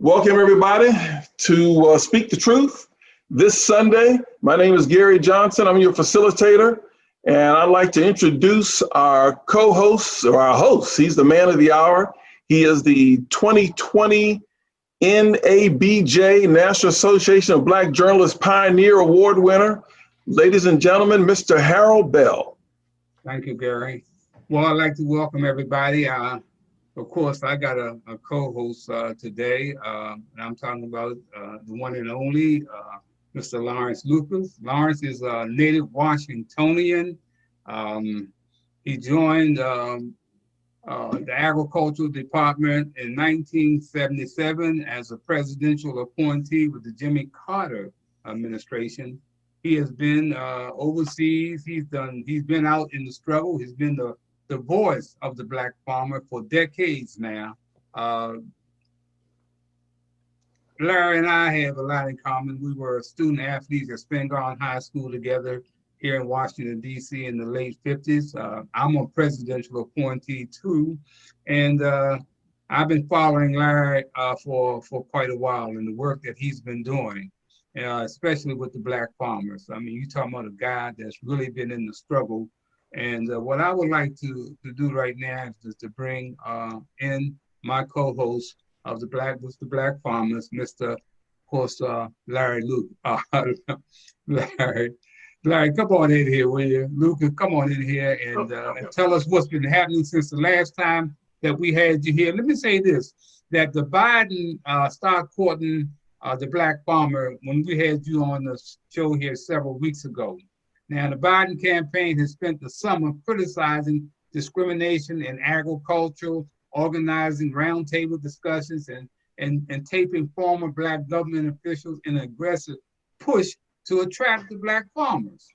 Welcome everybody to Speak the Truth this Sunday. My name is Gary Johnson. I'm your facilitator, and I'd like to introduce our co-host, or our host. He's the man of the hour. He is the 2020 NABJ, National Association of Black Journalists Pioneer Award winner. Ladies and gentlemen, Mr. Harold Bell. Thank you, Gary. Well, I'd like to welcome everybody. Of course, I got a co-host today, and I'm talking about the one and only Mr. Lawrence Lucas. Lawrence is a native Washingtonian. He joined the Agricultural Department in 1977 as a presidential appointee with the Jimmy Carter administration. He has been overseas. He's been out in the struggle. He's been the voice of the Black farmer for decades now. Larry and I have a lot in common. We were student athletes at Spingarn High School together here in Washington, D.C. in the late 50s. I'm a presidential appointee too. And I've been following Larry for quite a while in the work that he's been doing, especially with the Black farmers. I mean, you're talking about a guy that's really been in the struggle. And what I would like to do right now is to bring in my co-host of the Black Farmers, Mr. Of course, Larry Luke. Larry, come on in here, will you? Lucas, come on in here and tell us what's been happening since the last time that we had you here. Let me say this, that the Biden started courting the Black farmer when we had you on the show here several weeks ago. Now, the Biden campaign has spent the summer criticizing discrimination in agriculture, organizing roundtable discussions, and taping former Black government officials in an aggressive push to attract the Black farmers.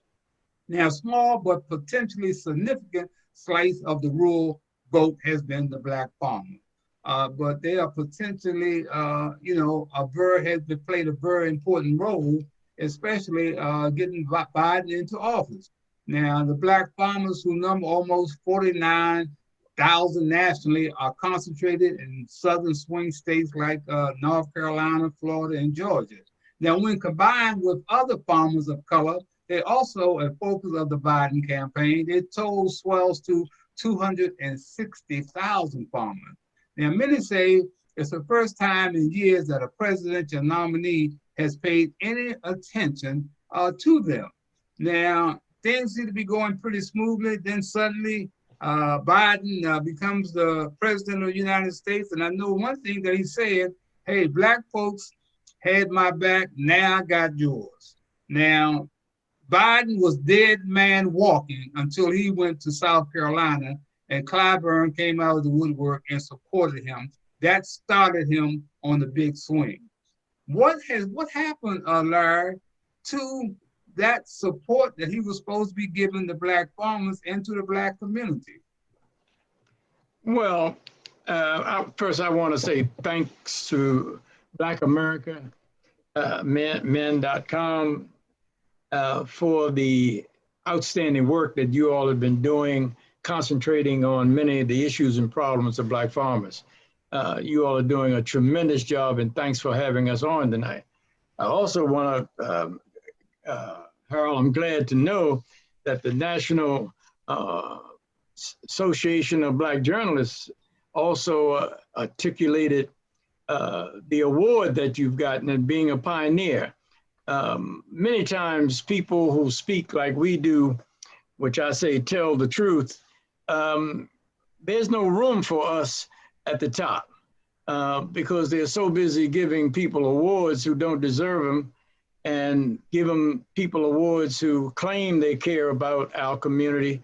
Now, small but potentially significant slice of the rural vote has been the Black farmer. But they are potentially, has played a very important role, especially getting Biden into office. Now, the Black farmers, who number almost 49,000 nationally, are concentrated in southern swing states like North Carolina, Florida, and Georgia. Now, when combined with other farmers of color, they also a focus of the Biden campaign. Their total swells to 260,000 farmers. Now, many say it's the first time in years that a presidential nominee has paid any attention to them. Now, things seem to be going pretty smoothly. Then suddenly, Biden becomes the president of the United States. And I know one thing that he said, hey, Black folks had my back, now I got yours. Now, Biden was dead man walking until he went to South Carolina and Clyburn came out of the woodwork and supported him. That started him on the big swing. What happened, Larry, to that support that he was supposed to be giving the Black farmers and to the Black community? Well, first I want to say thanks to Black America, men.com, for the outstanding work that you all have been doing, concentrating on many of the issues and problems of Black farmers. You all are doing a tremendous job, and thanks for having us on tonight. I also want to, Harold, I'm glad to know that the National Association of Black Journalists also articulated the award that you've gotten at being a pioneer. Many times people who speak like we do, which I say tell the truth, there's no room for us at the top because they're so busy giving people awards who don't deserve them and give them people awards who claim they care about our community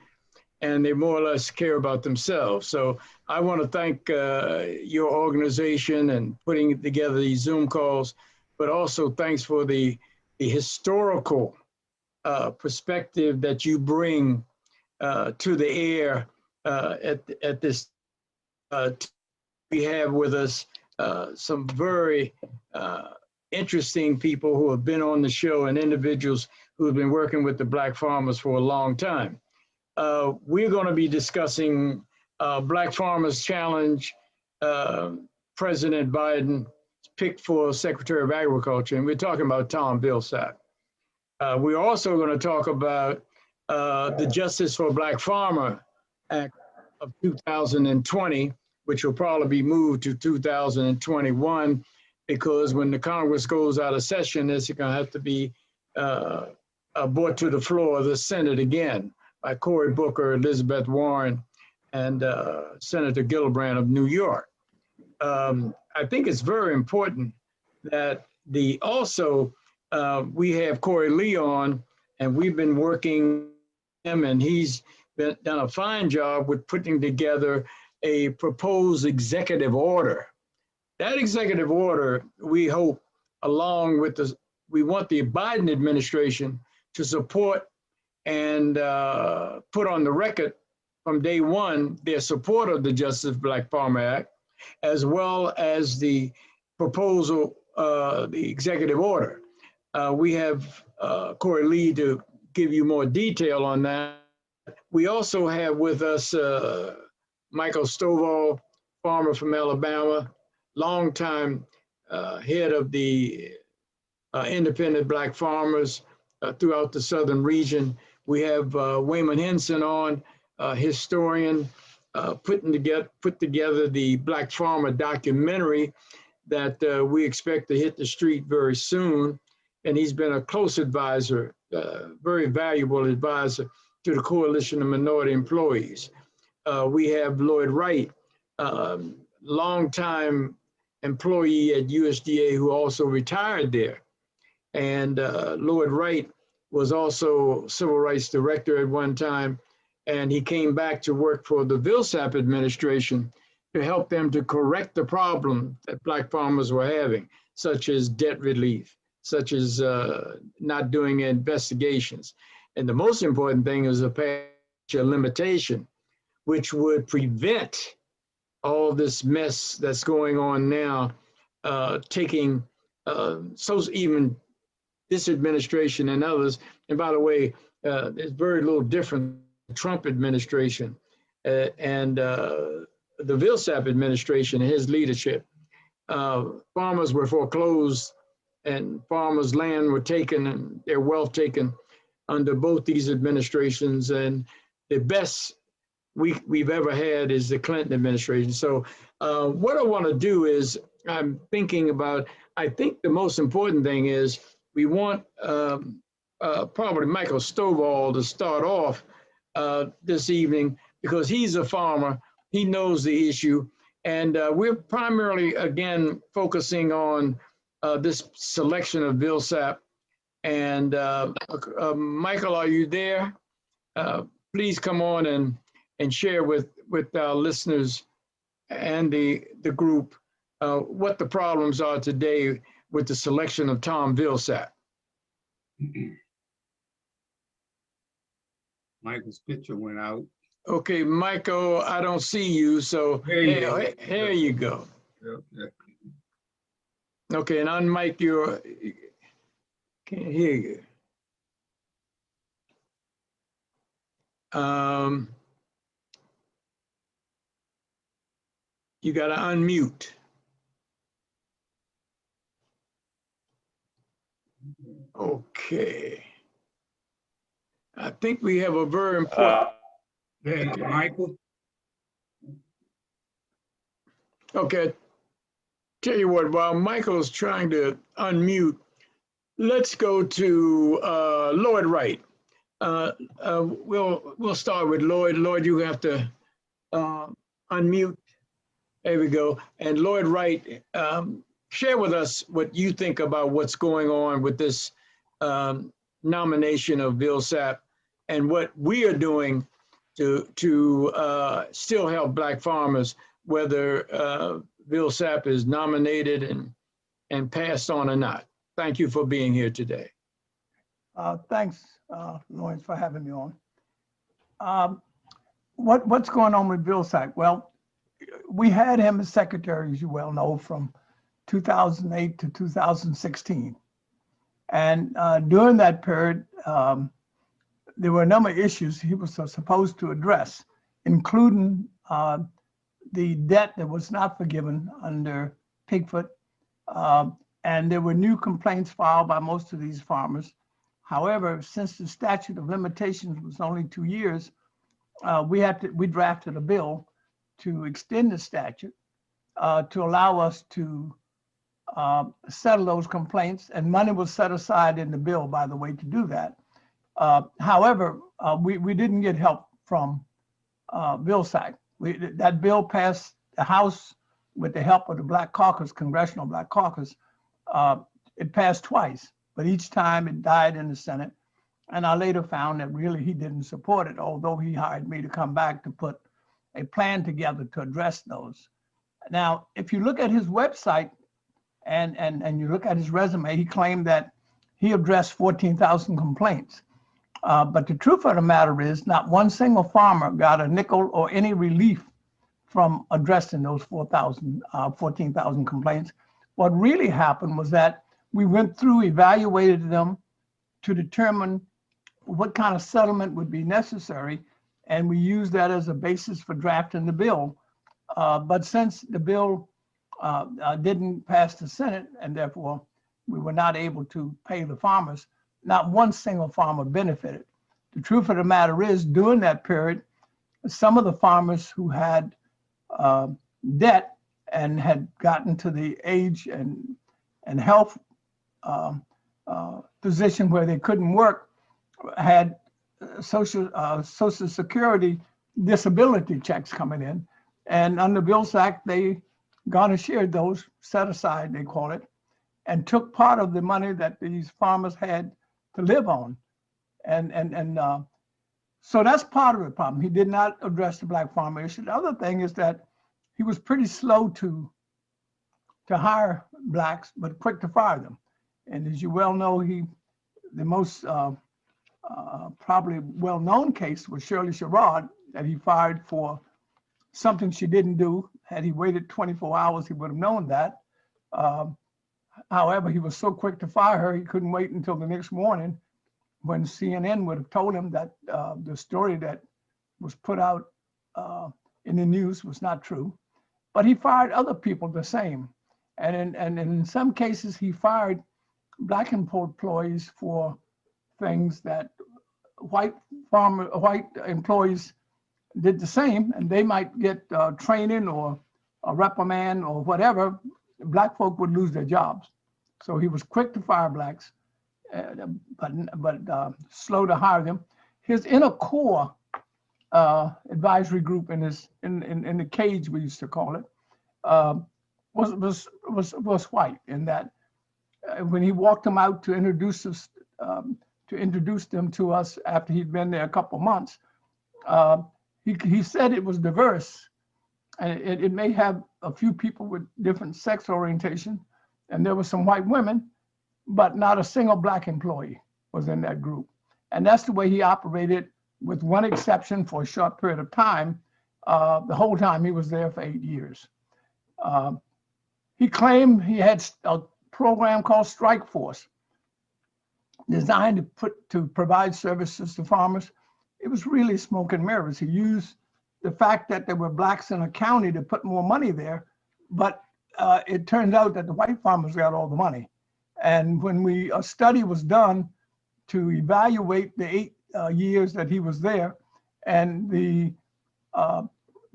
and they more or less care about themselves. So I want to thank your organization and putting together these Zoom calls, but also thanks for the historical perspective that you bring to the air at this. We have with us some very interesting people who have been on the show and individuals who have been working with the Black farmers for a long time. We're going to be discussing Black Farmers Challenge, President Biden's picked for Secretary of Agriculture, and we're talking about Tom Vilsack. We're also going to talk about the Justice for Black Farmer Act of 2020, which will probably be moved to 2021, because when the Congress goes out of session, it's going to have to be brought to the floor of the Senate again by Cory Booker, Elizabeth Warren, and Senator Gillibrand of New York. I think it's very important that we have Corey Lea on, and we've been working with him, and he's done a fine job with putting together a proposed executive order. That executive order, we hope, along with we want the Biden administration to support and put on the record from day one their support of the Justice for Black Farmer Act, as well as the proposal, the executive order. We have Corey Lea to give you more detail on that. We also have with us Michael Stovall, farmer from Alabama, longtime head of the independent Black farmers throughout the southern region. We have Waymon Hinson on, historian, put together the Black Farmer documentary that we expect to hit the street very soon. And he's been a close advisor, very valuable advisor to the Coalition of Minority Employees. We have Lloyd Wright, longtime employee at USDA who also retired there. And Lloyd Wright was also civil rights director at one time, and he came back to work for the Vilsack administration to help them to correct the problem that Black farmers were having, such as debt relief, such as not doing investigations. And the most important thing is a pasture limitation, which would prevent all this mess that's going on now, taking even this administration and others. And by the way, there's very little different Trump administration and the Vilsack administration and his leadership. Farmers were foreclosed and farmers' land were taken and their wealth taken under both these administrations. And the best we've ever had is the Clinton administration. So what I want to do is I'm thinking about, I think the most important thing is we want probably Michael Stovall to start off this evening, because he's a farmer, he knows the issue, and we're primarily, again, focusing on this selection of Vilsack. And Michael, are you there? Please come on and share with our listeners and the group what the problems are today with the selection of Tom Vilsack. Michael's picture went out. Okay, Michael, I don't see you, so here you go. Yep. Okay, and unmic your, can't hear you. You got to unmute. Okay. I think we have a very important. Thank you, Michael. Okay. Tell you what, while Michael's trying to unmute, let's go to Lloyd Wright. We'll start with Lloyd. Lloyd, you have to unmute. There we go. And Lloyd Wright, share with us what you think about what's going on with this nomination of Vilsack and what we are doing to still help Black farmers, whether Vilsack is nominated and passed on or not. Thank you for being here today. Thanks, Lawrence, for having me on. What's going on with Vilsack? Well, we had him as secretary, as you well know, from 2008 to 2016. And during that period, there were a number of issues he was supposed to address, including the debt that was not forgiven under Pigfoot, And there were new complaints filed by most of these farmers. However, since the statute of limitations was only 2 years, we drafted a bill to extend the statute to allow us to settle those complaints, and money was set aside in the bill, by the way, to do that. However, we didn't get help from Vilsack. That bill passed the House with the help of the Black Caucus, Congressional Black Caucus. It passed twice, but each time it died in the Senate. And I later found that really he didn't support it, although he hired me to come back to put a plan together to address those. Now, if you look at his website and you look at his resume, he claimed that he addressed 14,000 complaints. But the truth of the matter is not one single farmer got a nickel or any relief from addressing those 14,000 complaints. What really happened was that we went through, evaluated them to determine what kind of settlement would be necessary, and we used that as a basis for drafting the bill. But since the bill didn't pass the Senate, and therefore we were not able to pay the farmers, not one single farmer benefited. The truth of the matter is, during that period, some of the farmers who had debt and had gotten to the age and health position where they couldn't work had social security disability checks coming in. And under Vilsack, they garnished those, set aside, they call it, and took part of the money that these farmers had to live on. And so that's part of the problem. He did not address the Black farmer issue. The other thing is that he was pretty slow to hire Blacks, but quick to fire them. And as you well know, the most probably well-known case was Shirley Sherrod, that he fired for something she didn't do. Had he waited 24 hours, he would have known that. However, he was so quick to fire her, he couldn't wait until the next morning when CNN would have told him that the story that was put out in the news was not true. But he fired other people the same. And in some cases, he fired Black employees for things that white employees did the same, and they might get training or a reprimand or whatever. Black folk would lose their jobs. So he was quick to fire Blacks, but slow to hire them. His inner core advisory group in the cage, we used to call it, was white, in that when he walked them out to introduce them to us after he'd been there a couple months, he said it was diverse, and it may have a few people with different sex orientation, and there were some white women, but not a single Black employee was in that group. And that's the way he operated, with one exception for a short period of time. The whole time he was there for 8 years. He claimed he had a program called Strike Force, designed to provide services to farmers. It was really smoke and mirrors. He used the fact that there were Blacks in a county to put more money there, but it turned out that the white farmers got all the money. And when a study was done to evaluate the 8 years that he was there, and the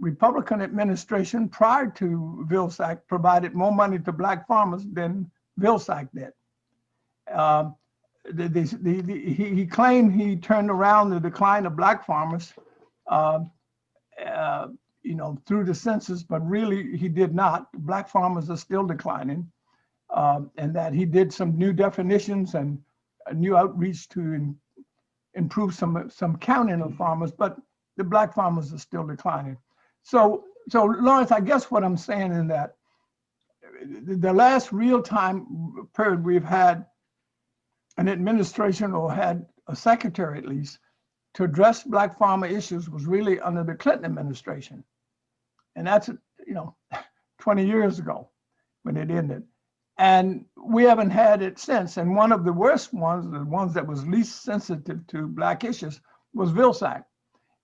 Republican administration prior to Vilsack provided more money to Black farmers than Vilsack did. He claimed he turned around the decline of Black farmers, through the census, but really he did not. Black farmers are still declining, and that he did some new definitions and a new outreach to improve some counting of farmers, but the Black farmers are still declining. So Lawrence, I guess what I'm saying is that the last real-time period we've had an administration, or had a secretary at least, to address Black farmer issues was really under the Clinton administration. And that's 20 years ago when it ended. And we haven't had it since. And one of the worst ones, the ones that was least sensitive to Black issues, was Vilsack.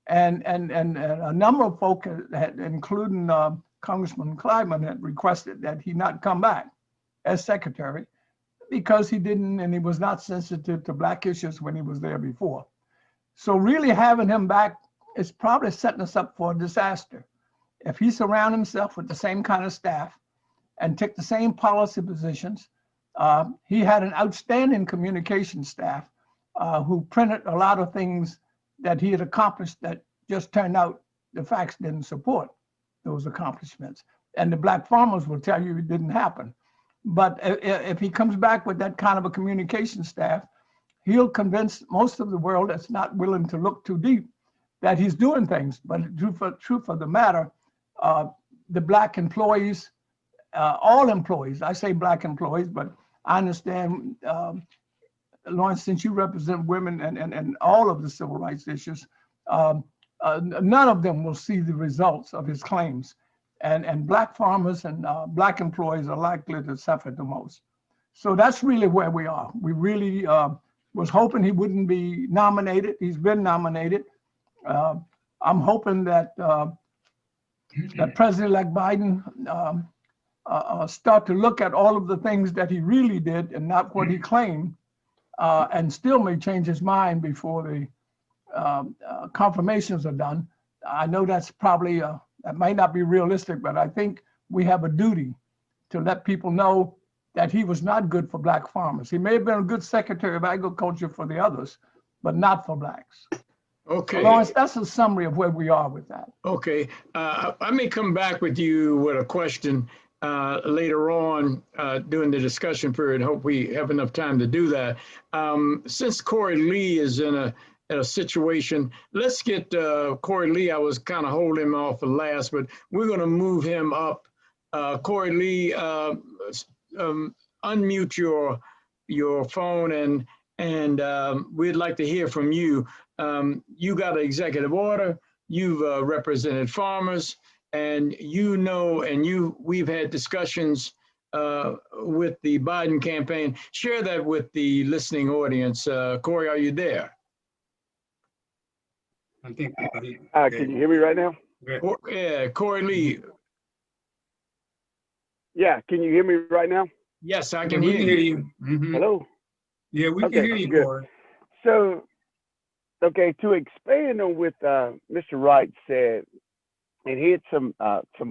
And a number of folk, including Congressman Clyburn, had requested that he not come back. as secretary because he didn't, and he was not sensitive to Black issues when he was there before. So really having him back is probably setting us up for a disaster. If he surround himself with the same kind of staff and take the same policy positions, he had an outstanding communication staff who printed a lot of things that he had accomplished that just turned out the facts didn't support those accomplishments. And the Black farmers will tell you it didn't happen. But if he comes back with that kind of a communication staff, he'll convince most of the world that's not willing to look too deep that he's doing things. But the truth of the matter, the Black employees, all employees, I say Black employees, but I understand, Lawrence, since you represent women and all of the civil rights issues, none of them will see the results of his claims. And Black farmers and Black employees are likely to suffer the most. So that's really where we are. We really was hoping he wouldn't be nominated. He's been nominated. I'm hoping that that President-elect Biden start to look at all of the things that he really did and not what he claimed, and still may change his mind before the confirmations are done. I know that's probably, that might not be realistic, but I think we have a duty to let people know that he was not good for Black farmers. He may have been a good Secretary of Agriculture for the others, but not for Blacks. Okay. So Lawrence, that's a summary of where we are with that. Okay. I may come back with you with a question later on during the discussion period. Hope we have enough time to do that. Since Corey Lea is in a situation, let's get Corey Lea. I was kind of holding him off for last, but we're going to move him up. Corey Lea, unmute your phone and we'd like to hear from you. You got an executive order. You've represented farmers, and we've had discussions with the Biden campaign. Share that with the listening audience. Corey, are you there? I think. Can you hear me right now? Yeah, Corey Lea. Yeah, can you hear me right now? Yes, I can We hear can you. hear you. Mhm. Hello? Yeah, we Okay, can hear you, good. Corey. So, okay, to expand on what Mr. Wright said, and he had some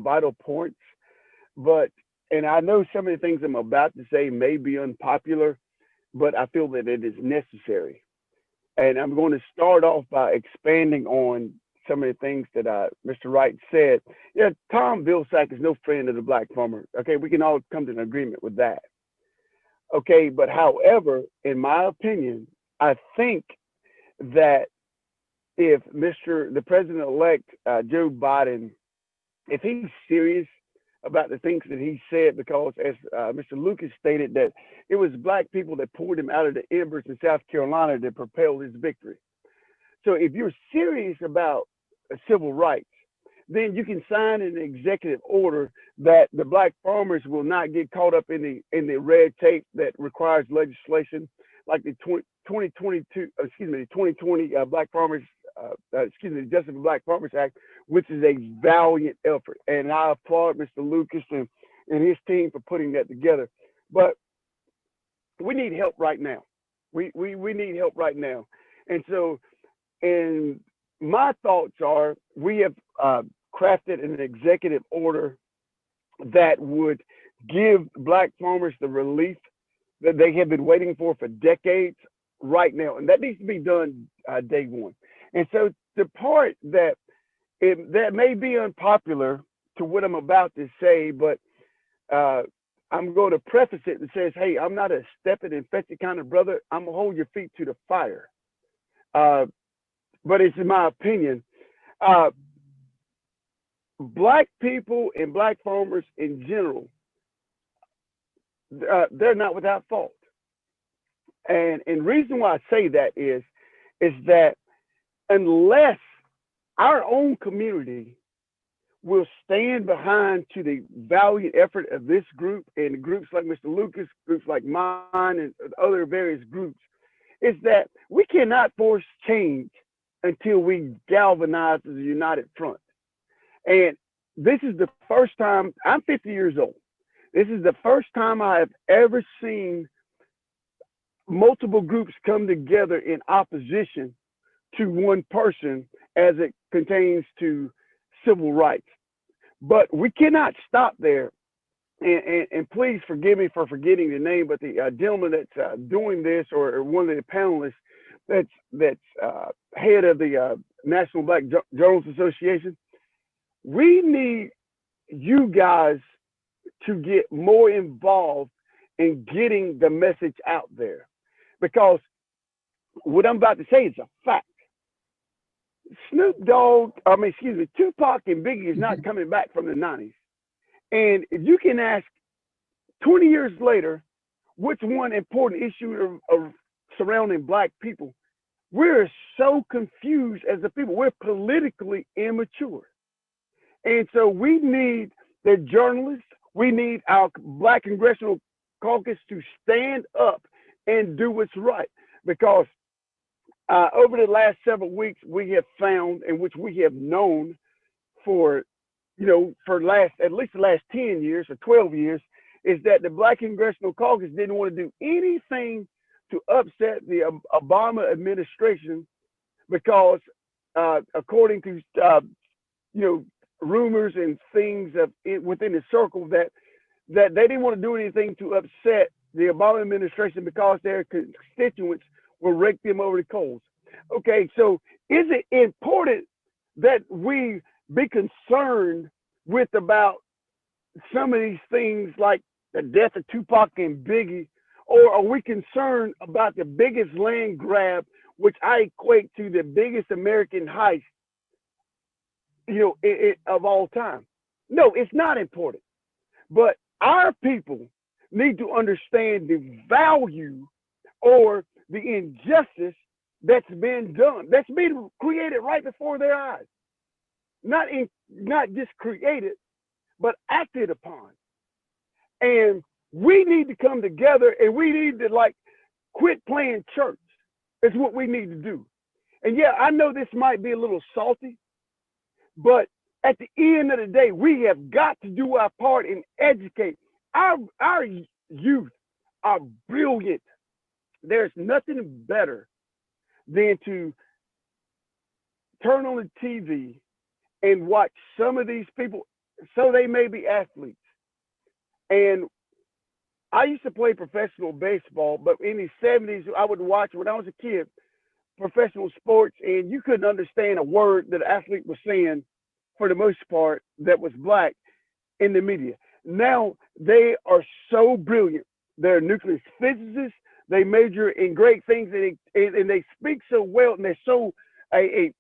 vital points, and I know some of the things I'm about to say may be unpopular, but I feel that it is necessary. And I'm going to start off by expanding on some of the things that Mr. Wright said. Yeah, Tom Vilsack is no friend of the Black farmer. Okay, we can all come to an agreement with that. Okay, but however, in my opinion, I think that if the president-elect Joe Biden, if he's serious about the things that he said, because as Mr. Lucas stated, that it was Black people that pulled him out of the embers in South Carolina that propelled his victory. So if you're serious about civil rights, then you can sign an executive order that the Black farmers will not get caught up in the red tape that requires legislation like the 2020 Black Farmers, the Justice for Black Farmers Act, which is a valiant effort. And I applaud Mr. Lucas and his team for putting that together. But we need help right now. We need help right now. And so, and my thoughts are, we have crafted an executive order that would give Black farmers the relief that they have been waiting for decades right now. And that needs to be done day one. And so the part that that may be unpopular to what I'm about to say, but I'm going to preface it and says, hey, I'm not a step it and fetch it kind of brother. I'm gonna hold your feet to the fire. But it's in my opinion, Black people and Black farmers in general, they're not without fault. And reason why I say that is that unless our own community will stand behind to the valiant effort of this group and groups like Mr. Lucas, groups like mine and other various groups, is that we cannot force change until we galvanize as a united front. And this is the first time, I'm 50 years old. This is the first time I have ever seen multiple groups come together in opposition to one person as it contains to civil rights. But we cannot stop there. And please forgive me for forgetting the name, but the gentleman that's doing this, or one of the panelists that's head of the National Black Journalists Association, we need you guys to get more involved in getting the message out there, because what I'm about to say is a fact. Tupac and Biggie is not coming back from the 90s. And if you can ask 20 years later, what's one important issue of surrounding Black people, we're so confused as a people. We're politically immature. And so we need the journalists, we need our Black Congressional Caucus to stand up and do what's right. Because over the last several weeks, we have found, in which we have known for at least the last 10 years or 12 years, is that the Black Congressional Caucus didn't want to do anything to upset the Obama administration, because according to rumors and things within the circle, that they didn't want to do anything to upset the Obama administration because their constituents will rake them over the coals. Okay, so is it important that we be concerned with about some of these things like the death of Tupac and Biggie, or are we concerned about the biggest land grab, which I equate to the biggest American heist, of all time? No, it's not important. But our people need to understand the value or the injustice that's been done, that's been created right before their eyes. Not just created, but acted upon. And we need to come together, and we need to quit playing church. It's what we need to do. And yeah, I know this might be a little salty, but at the end of the day, we have got to do our part and educate. Our youth are brilliant. There's nothing better than to turn on the TV and watch some of these people, so they may be athletes. And I used to play professional baseball, but in the 70s, I would watch, when I was a kid, professional sports, and you couldn't understand a word that an athlete was saying, for the most part, that was Black in the media. Now they are so brilliant. They're nuclear physicists. They major in great things, and they speak so well, and they're so a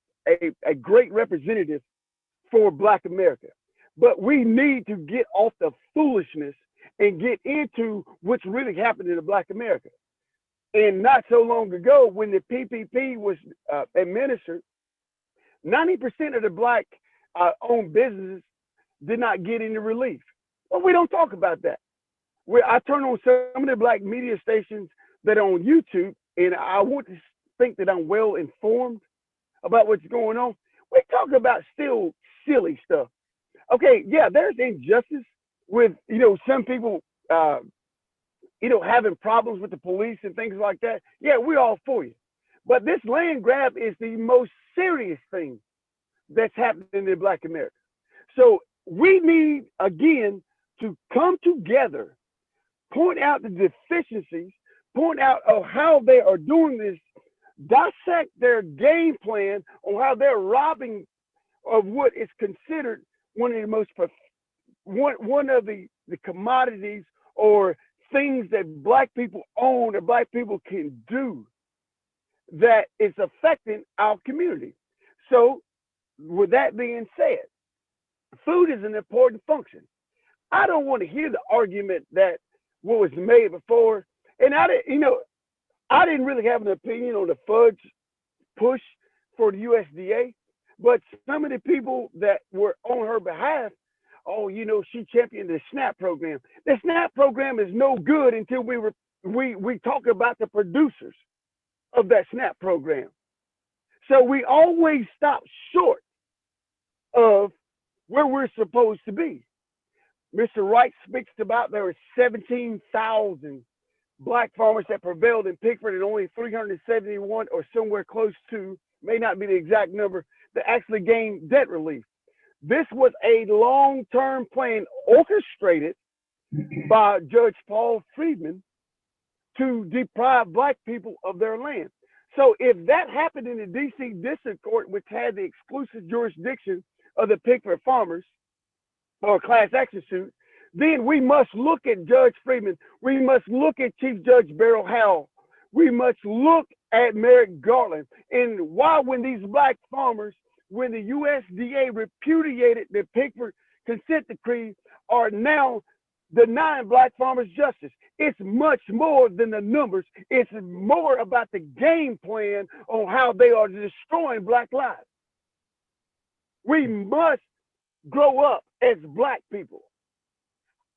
great representative for Black America. But we need to get off the foolishness and get into what's really happening in Black America. And not so long ago, when the PPP was administered, 90% of the Black owned businesses did not get any relief. Well, we don't talk about that. I turn on some of the Black media stations that are on YouTube, and I want to think that I'm well informed about what's going on. We talk about still silly stuff. Okay, yeah, there's injustice with, some people, having problems with the police and things like that. Yeah, we're all for you. But this land grab is the most serious thing that's happening in Black America. So we need, again, to come together, point out the deficiencies, point out how they are doing this, dissect their game plan on how they're robbing of what is considered one of the most, one of the commodities or things that Black people own or Black people can do that is affecting our community. So with that being said, food is an important function. I don't want to hear the argument that what was made before, and I didn't really have an opinion on the fudge push for the USDA, but some of the people that were on her behalf, she championed the SNAP program. The SNAP program is no good until we talk about the producers of that SNAP program. So we always stop short of where we're supposed to be. Mr. Wright speaks about there were 17,000 black farmers that prevailed in Pickford and only 371 or somewhere close to, may not be the exact number, that actually gained debt relief. This was a long-term plan orchestrated by Judge Paul Friedman to deprive black people of their land. So if that happened in the DC District Court, which had the exclusive jurisdiction of the Pickford farmers, or a class action suit, then we must look at Judge Friedman. We must look at Chief Judge Beryl Howell. We must look at Merrick Garland. And why, when these black farmers, when the USDA repudiated the Pickford consent decree, are now denying black farmers justice? It's much more than the numbers. It's more about the game plan on how they are destroying black lives. We must grow up as black people.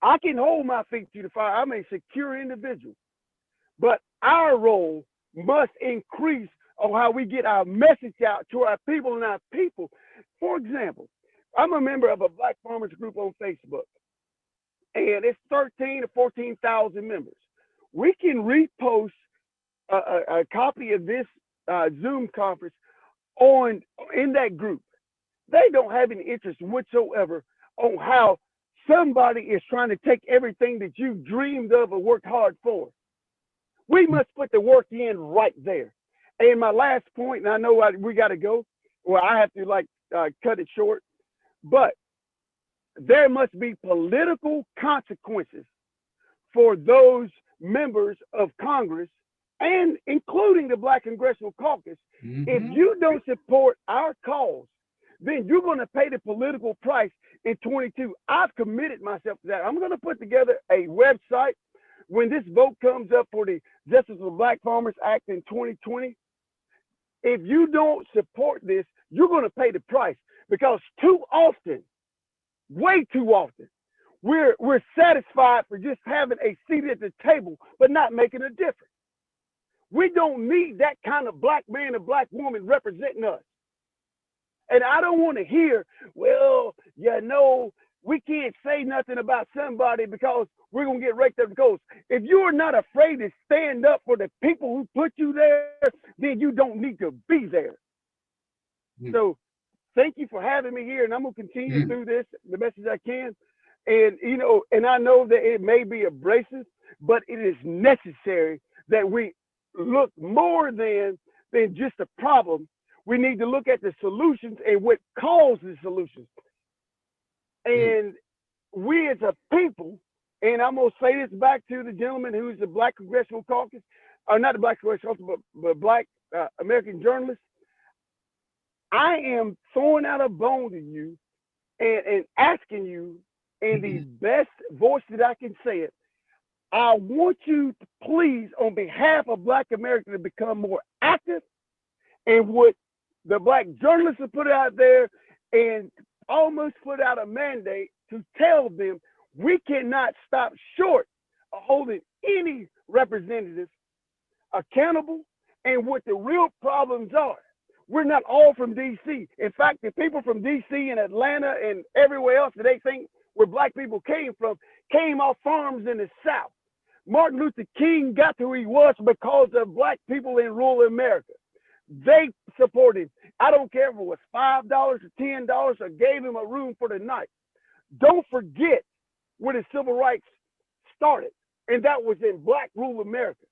I can hold my feet to the fire. I'm a secure individual, but our role must increase on how we get our message out to our people and our people. For example, I'm a member of a black farmers group on Facebook, and it's 13 or 14,000 members. We can repost a copy of this Zoom conference in that group. They don't have any interest whatsoever on how somebody is trying to take everything that you dreamed of or worked hard for. We must put the work in right there. And my last point, and I know we got to go, well, I have to cut it short, but there must be political consequences for those members of Congress, and including the Black Congressional Caucus. If you don't support our cause, then you're going to pay the political price in 22. I've committed myself to that. I'm going to put together a website when this vote comes up for the Justice for Black Farmers Act in 2020. If you don't support this, you're going to pay the price, because too often, way too often, we're satisfied for just having a seat at the table, but not making a difference. We don't need that kind of black man and black woman representing us. And I don't want to hear, well, we can't say nothing about somebody because we're going to get raked up the coast. If you're not afraid to stand up for the people who put you there, then you don't need to be there. So thank you for having me here. And I'm going to continue through this the best as I can. And, and I know that it may be abrasive, but it is necessary that we look more than just a problem. We need to look at the solutions and what caused the solutions. And we as a people, and I'm going to say this back to the gentleman who's the Black Congressional Caucus, or not the Black Congressional Caucus, but Black American journalist. I am throwing out a bone to you and asking you in the best voice that I can say it. I want you to please, on behalf of Black America, to become more active in what the Black journalists have put out there, and almost put out a mandate to tell them we cannot stop short of holding any representatives accountable and what the real problems are. We're not all from DC. In fact, the people from DC and Atlanta and everywhere else that they think where black people came off farms in the South. Martin Luther King got to who he was because of black people in rural America. They supported him. I don't care if it was $5 or $10 or gave him a room for the night. Don't forget where the civil rights started, and that was in black rural America.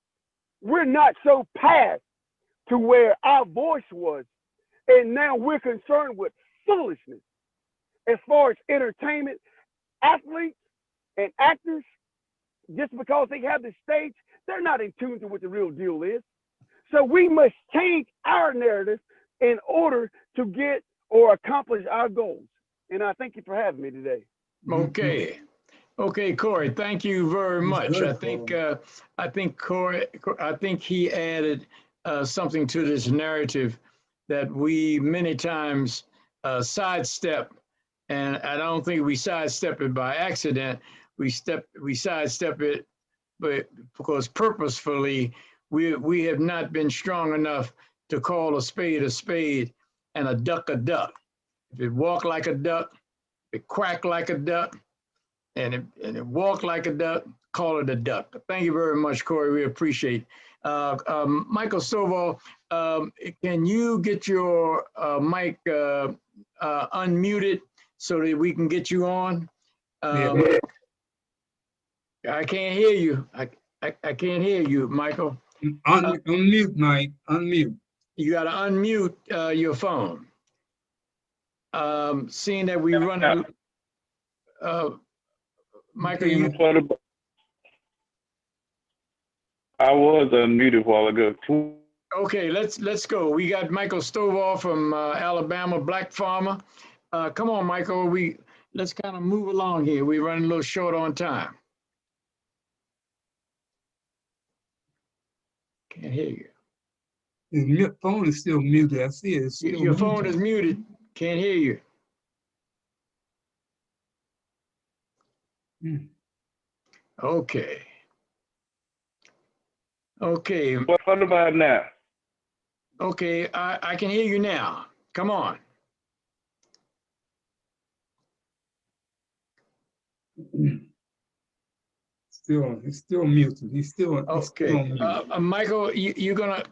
We're not so past to where our voice was, and now we're concerned with foolishness as far as entertainment, athletes and actors. Just because they have the stage, they're not in tune to what the real deal is. So we must change our narrative in order to get or accomplish our goals. And I thank you for having me today. Okay, Corey, thank you very much. I think Corey, he added something to this narrative that we many times sidestep, and I don't think we sidestep it by accident. We sidestep it, but because purposefully we have not been strong enough to call a spade and a duck a duck. If it walk like a duck, if it quack like a duck, and it walk like a duck, call it a duck. Thank you very much, Corey. We appreciate. Michael Stovall, can you get your mic unmuted so that we can get you on? I can't hear you. I can't hear you, Michael. Unmute, Mike. Unmute. You got to unmute your phone. Seeing that we run, Michael, I was unmuted a while ago. Okay, let's go. We got Michael Stovall from Alabama, black farmer. Come on, Michael. Let's kind of move along here. We're running a little short on time. Can't hear you. His phone is still muted. I see it. Your phone is muted. Can't hear you. Okay. Okay. What about now? Okay, I can hear you now. Come on. It's still muted. He's still okay. Michael, you're gonna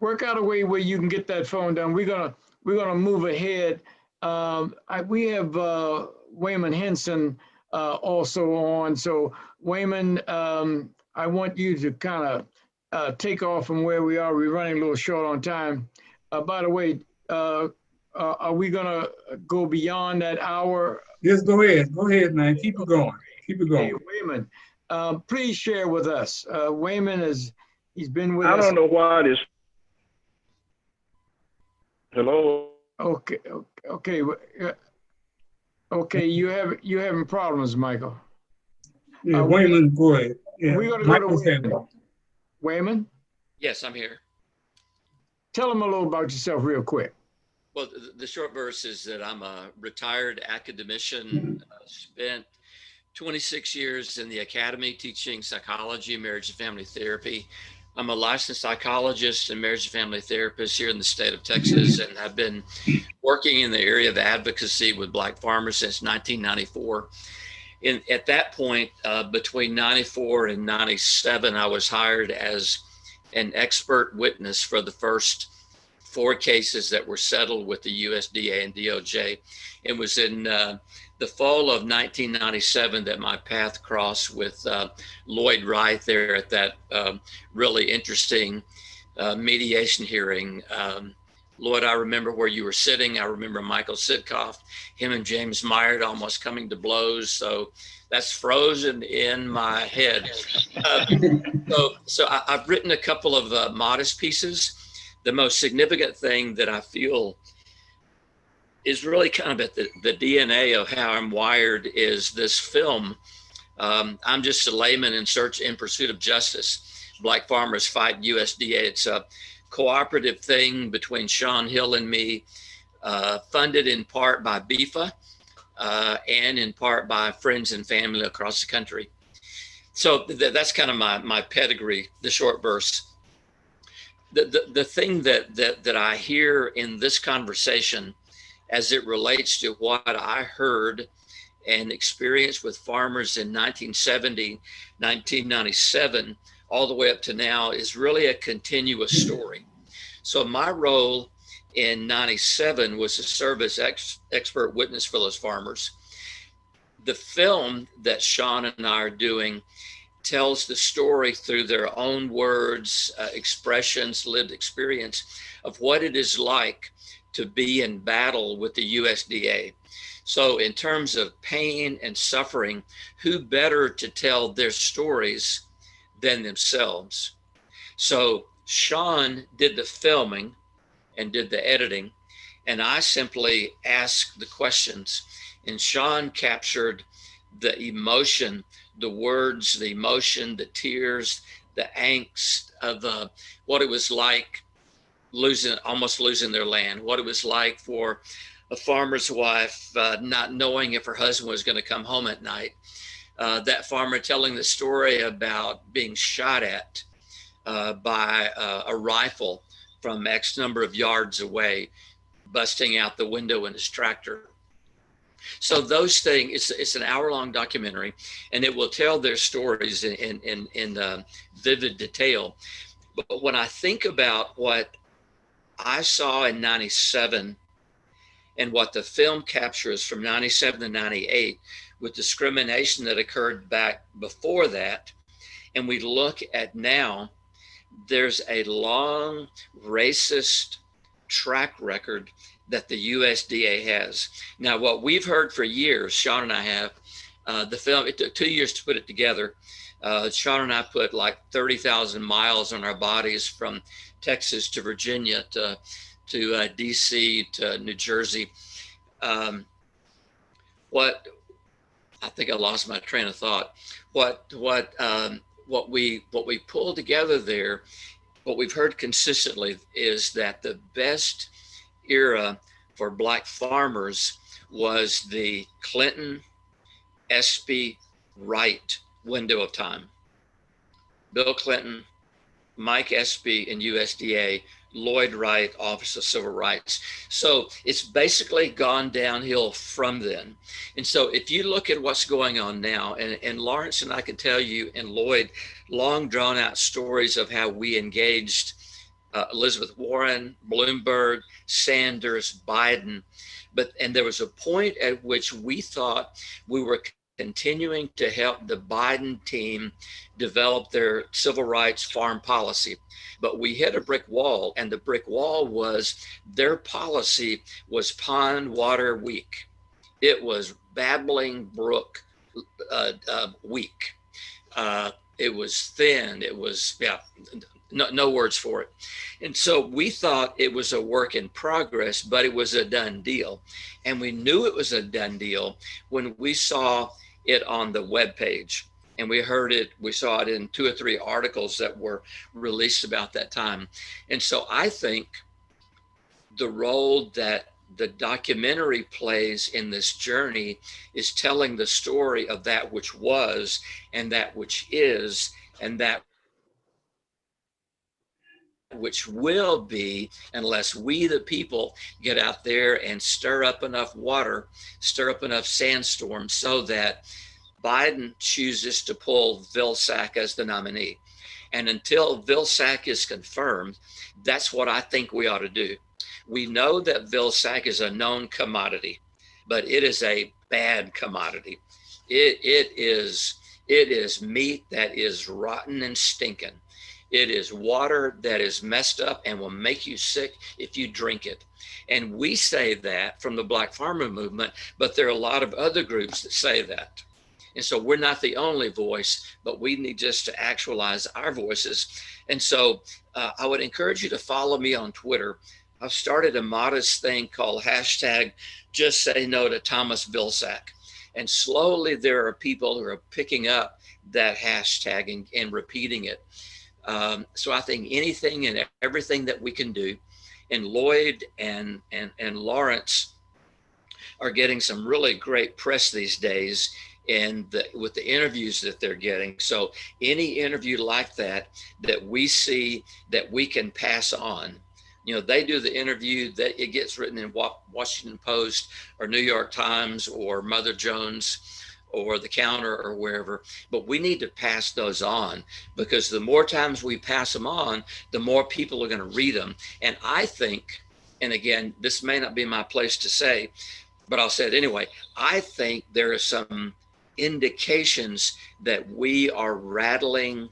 work out a way where you can get that phone down. We're gonna move ahead. We have Waymon Hinson also on. So Waymon, I want you to kind of take off from where we are. We're running a little short on time. By the way, are we gonna go beyond that hour? Yes, go ahead. Go ahead, man. Keep it going. Keep it going. Hey, Waymon, please share with us. Waymon he's been with us. I don't know why this. Hello. Okay. Okay. You having problems, Michael? Yeah, Waymon, go ahead. Yeah. We're gonna go to Waymon. Yes, I'm here. Tell them a little about yourself real quick. Well, the short verse is that I'm a retired academician, spent 26 years in the academy teaching psychology, marriage and family therapy. I'm a licensed psychologist and marriage and family therapist here in the state of Texas, and I've been working in the area of advocacy with Black farmers since 1994. At that point, between 94 and 97, I was hired as an expert witness for the first 4 cases that were settled with the USDA and DOJ. It was in the fall of 1997 that my path crossed with Lloyd Wright there at that really interesting mediation hearing. Lloyd, I remember where you were sitting. I remember Michael Sitkoff, him and James Myers almost coming to blows. So that's frozen in my head. So I've written a couple of modest pieces. The most significant thing that I feel is really kind of at the DNA of how I'm wired is this film. I'm just a layman in pursuit of justice. Black Farmers Fight USDA. It's a cooperative thing between Sean Hill and me, funded in part by BIFA and in part by friends and family across the country. So that's kind of my pedigree, the short verse. The thing that I hear in this conversation as it relates to what I heard and experienced with farmers in 1970, 1997, all the way up to now is really a continuous story. So my role in 97 was to serve as expert witness for those farmers. The film that Sean and I are doing tells the story through their own words, expressions, lived experience of what it is like to be in battle with the USDA. So in terms of pain and suffering, who better to tell their stories than themselves? So Sean did the filming and did the editing, and I simply asked the questions. And Sean captured the emotion, the words, the emotion, the tears, the angst of what it was like almost losing their land, what it was like for a farmer's wife not knowing if her husband was going to come home at night. That farmer telling the story about being shot at by a rifle from X number of yards away, busting out the window in his tractor. So those things, it's an hour-long documentary, and it will tell their stories in vivid detail. But when I think about what I saw in 97 and what the film captures from 97 to 98 with discrimination that occurred back before that, and we look at now, there's a long racist track record that the USDA has. Now, what we've heard for years, Sean and I have, the film, it took 2 years to put it together. Sean and I put like 30,000 miles on our bodies from Texas to Virginia to DC to New Jersey. What I think I lost my train of thought. What we pulled together there, what we've heard consistently is that the best era for Black farmers was the Clinton, Espy, Wright window of time. Bill Clinton, Mike Espy in USDA, Lloyd Wright, Office of Civil Rights. So it's basically gone downhill from then. And so if you look at what's going on now, and Lawrence and I can tell you, and Lloyd, long drawn out stories of how we engaged Elizabeth Warren, Bloomberg, Sanders, Biden. And there was a point at which we thought we were continuing to help the Biden team develop their civil rights farm policy. But we hit a brick wall, and the brick wall was their policy was pond water weak. It was babbling brook weak. It was thin. It was, no words for it. And so we thought it was a work in progress, but it was a done deal. And we knew it was a done deal when we saw it on the webpage. And we saw it in 2 or 3 articles that were released about that time. And so I think the role that the documentary plays in this journey is telling the story of that which was and that which is and that which will be, unless we the people get out there and stir up enough water, stir up enough sandstorms so that Biden chooses to pull Vilsack as the nominee. And until Vilsack is confirmed, that's what I think we ought to do. We know that Vilsack is a known commodity, but it is a bad commodity. It is meat that is rotten and stinking. It is water that is messed up and will make you sick if you drink it. And we say that from the Black Farmer Movement, but there are a lot of other groups that say that. And so we're not the only voice, but we need just to actualize our voices. And so I would encourage you to follow me on Twitter. I've started a modest thing called hashtag Just Say No to Thomas Vilsack. And slowly there are people who are picking up that hashtag and repeating it. So I think anything and everything that we can do, and Lloyd and Lawrence are getting some really great press these days with the interviews that they're getting. So any interview like that we see that we can pass on, they do the interview that it gets written in Washington Post or New York Times or Mother Jones or The Counter or wherever, but we need to pass those on, because the more times we pass them on, the more people are going to read them. And I think, and again, this may not be my place to say, but I'll say it anyway, I think there are some indications that we are rattling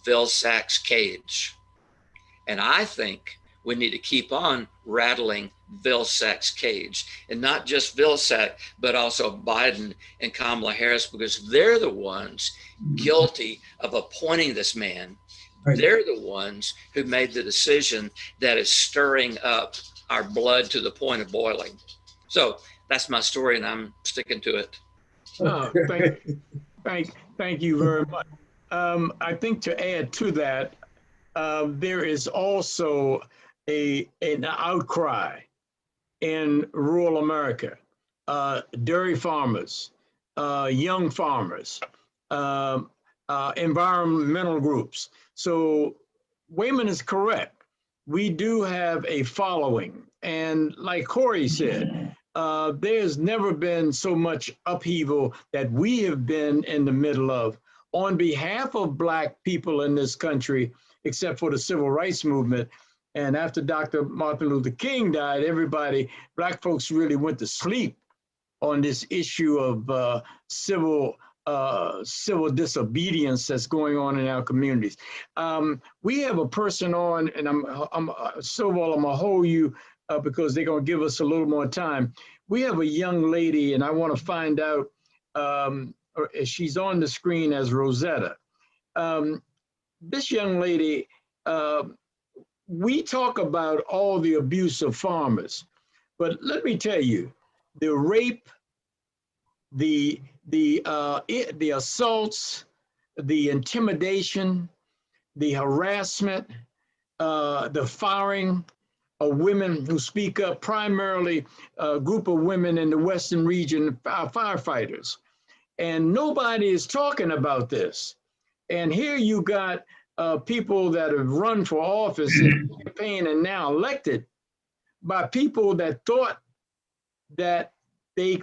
Vilsack's cage. And I think we need to keep on rattling Vilsack's cage, and not just Vilsack, but also Biden and Kamala Harris, because they're the ones guilty of appointing this man. Right. They're the ones who made the decision that is stirring up our blood to the point of boiling. So that's my story, and I'm sticking to it. Oh, thank you very much. I think to add to that, there is also an outcry in rural America, dairy farmers, young farmers, environmental groups. So Waymon is correct. We do have a following. And like Corey said, there's never been so much upheaval that we have been in the middle of on behalf of Black people in this country, except for the civil rights movement. And after Dr. Martin Luther King died, Black folks really went to sleep on this issue of civil disobedience that's going on in our communities. We have a person on, and Stovall, I'm gonna hold you because they're gonna give us a little more time. We have a young lady, and I want to find out, she's on the screen as Rosetta. This young lady, we talk about all the abuse of farmers, but let me tell you, the rape, the assaults, the intimidation, the harassment, the firing of women who speak up, primarily a group of women in the Western region, firefighters. And nobody is talking about this. And here you got people that have run for office in campaign and now elected by people that thought that they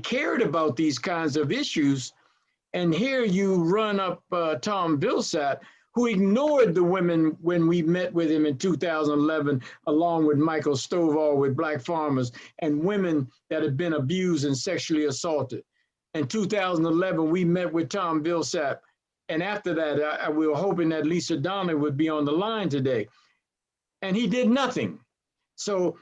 cared about these kinds of issues. And here you run up Tom Vilsack, who ignored the women when we met with him in 2011, along with Michael Stovall with Black farmers and women that had been abused and sexually assaulted. In 2011, we met with Tom Vilsack. And after that, we were hoping that Lisa Donnelly would be on the line today. And he did nothing. So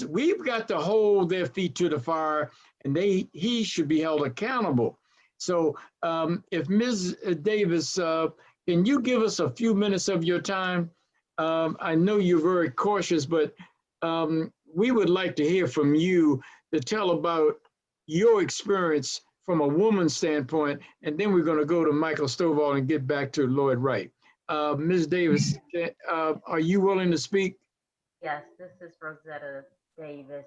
we've got to hold their feet to the fire, and he should be held accountable. So if Ms. Davis, can you give us a few minutes of your time? I know you're very cautious, but we would like to hear from you to tell about your experience from a woman's standpoint, and then we're going to go to Michael Stovall and get back to Lloyd Wright. Ms. Davis, are you willing to speak? Yes, this is Rosetta Davis.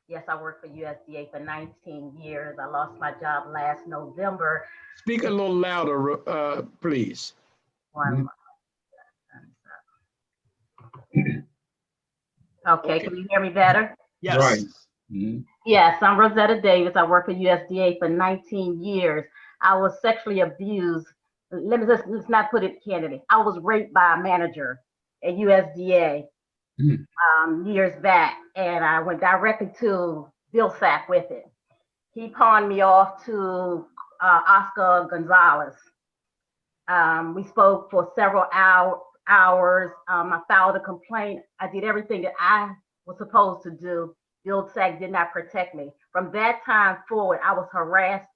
Yes, I worked for USDA for 19 years. I lost my job last November. Speak a little louder, please. Okay, can you hear me better? Yes. Right. Yes, I'm Rosetta Davis. I worked for USDA for 19 years. I was sexually abused. Let's not put it candidly. I was raped by a manager at USDA years back, and I went directly to Vilsack with it. He pawned me off to Oscar Gonzalez. We spoke for several hours. I filed a complaint. I did everything that I was supposed to do. Vilsack did not protect me. From that time forward, I was harassed,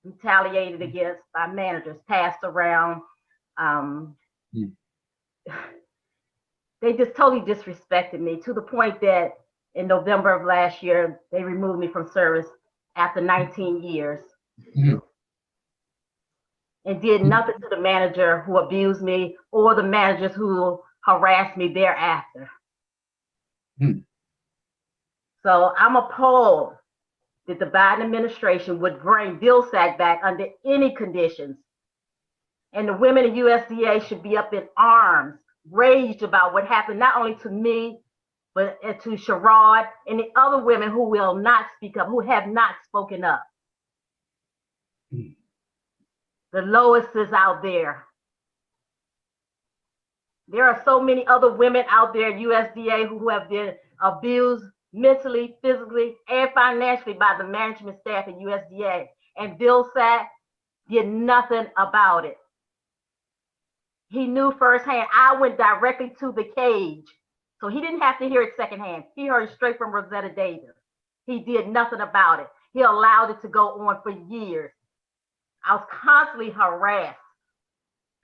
retaliated against by managers, passed around. They just totally disrespected me to the point that in November of last year, they removed me from service after 19 years. And did nothing to the manager who abused me or the managers who harassed me thereafter. So I'm appalled that the Biden administration would bring Vilsack back under any conditions. And the women of USDA should be up in arms, raged about what happened, not only to me, but to Sherrod and the other women who will not speak up, who have not spoken up. The lowest is out there. There are so many other women out there at USDA who have been abused mentally, physically, and financially by the management staff at USDA. And Vilsack did nothing about it. He knew firsthand. I went directly to the cage. So he didn't have to hear it secondhand. He heard it straight from Rosetta Davis. He did nothing about it. He allowed it to go on for years. I was constantly harassed.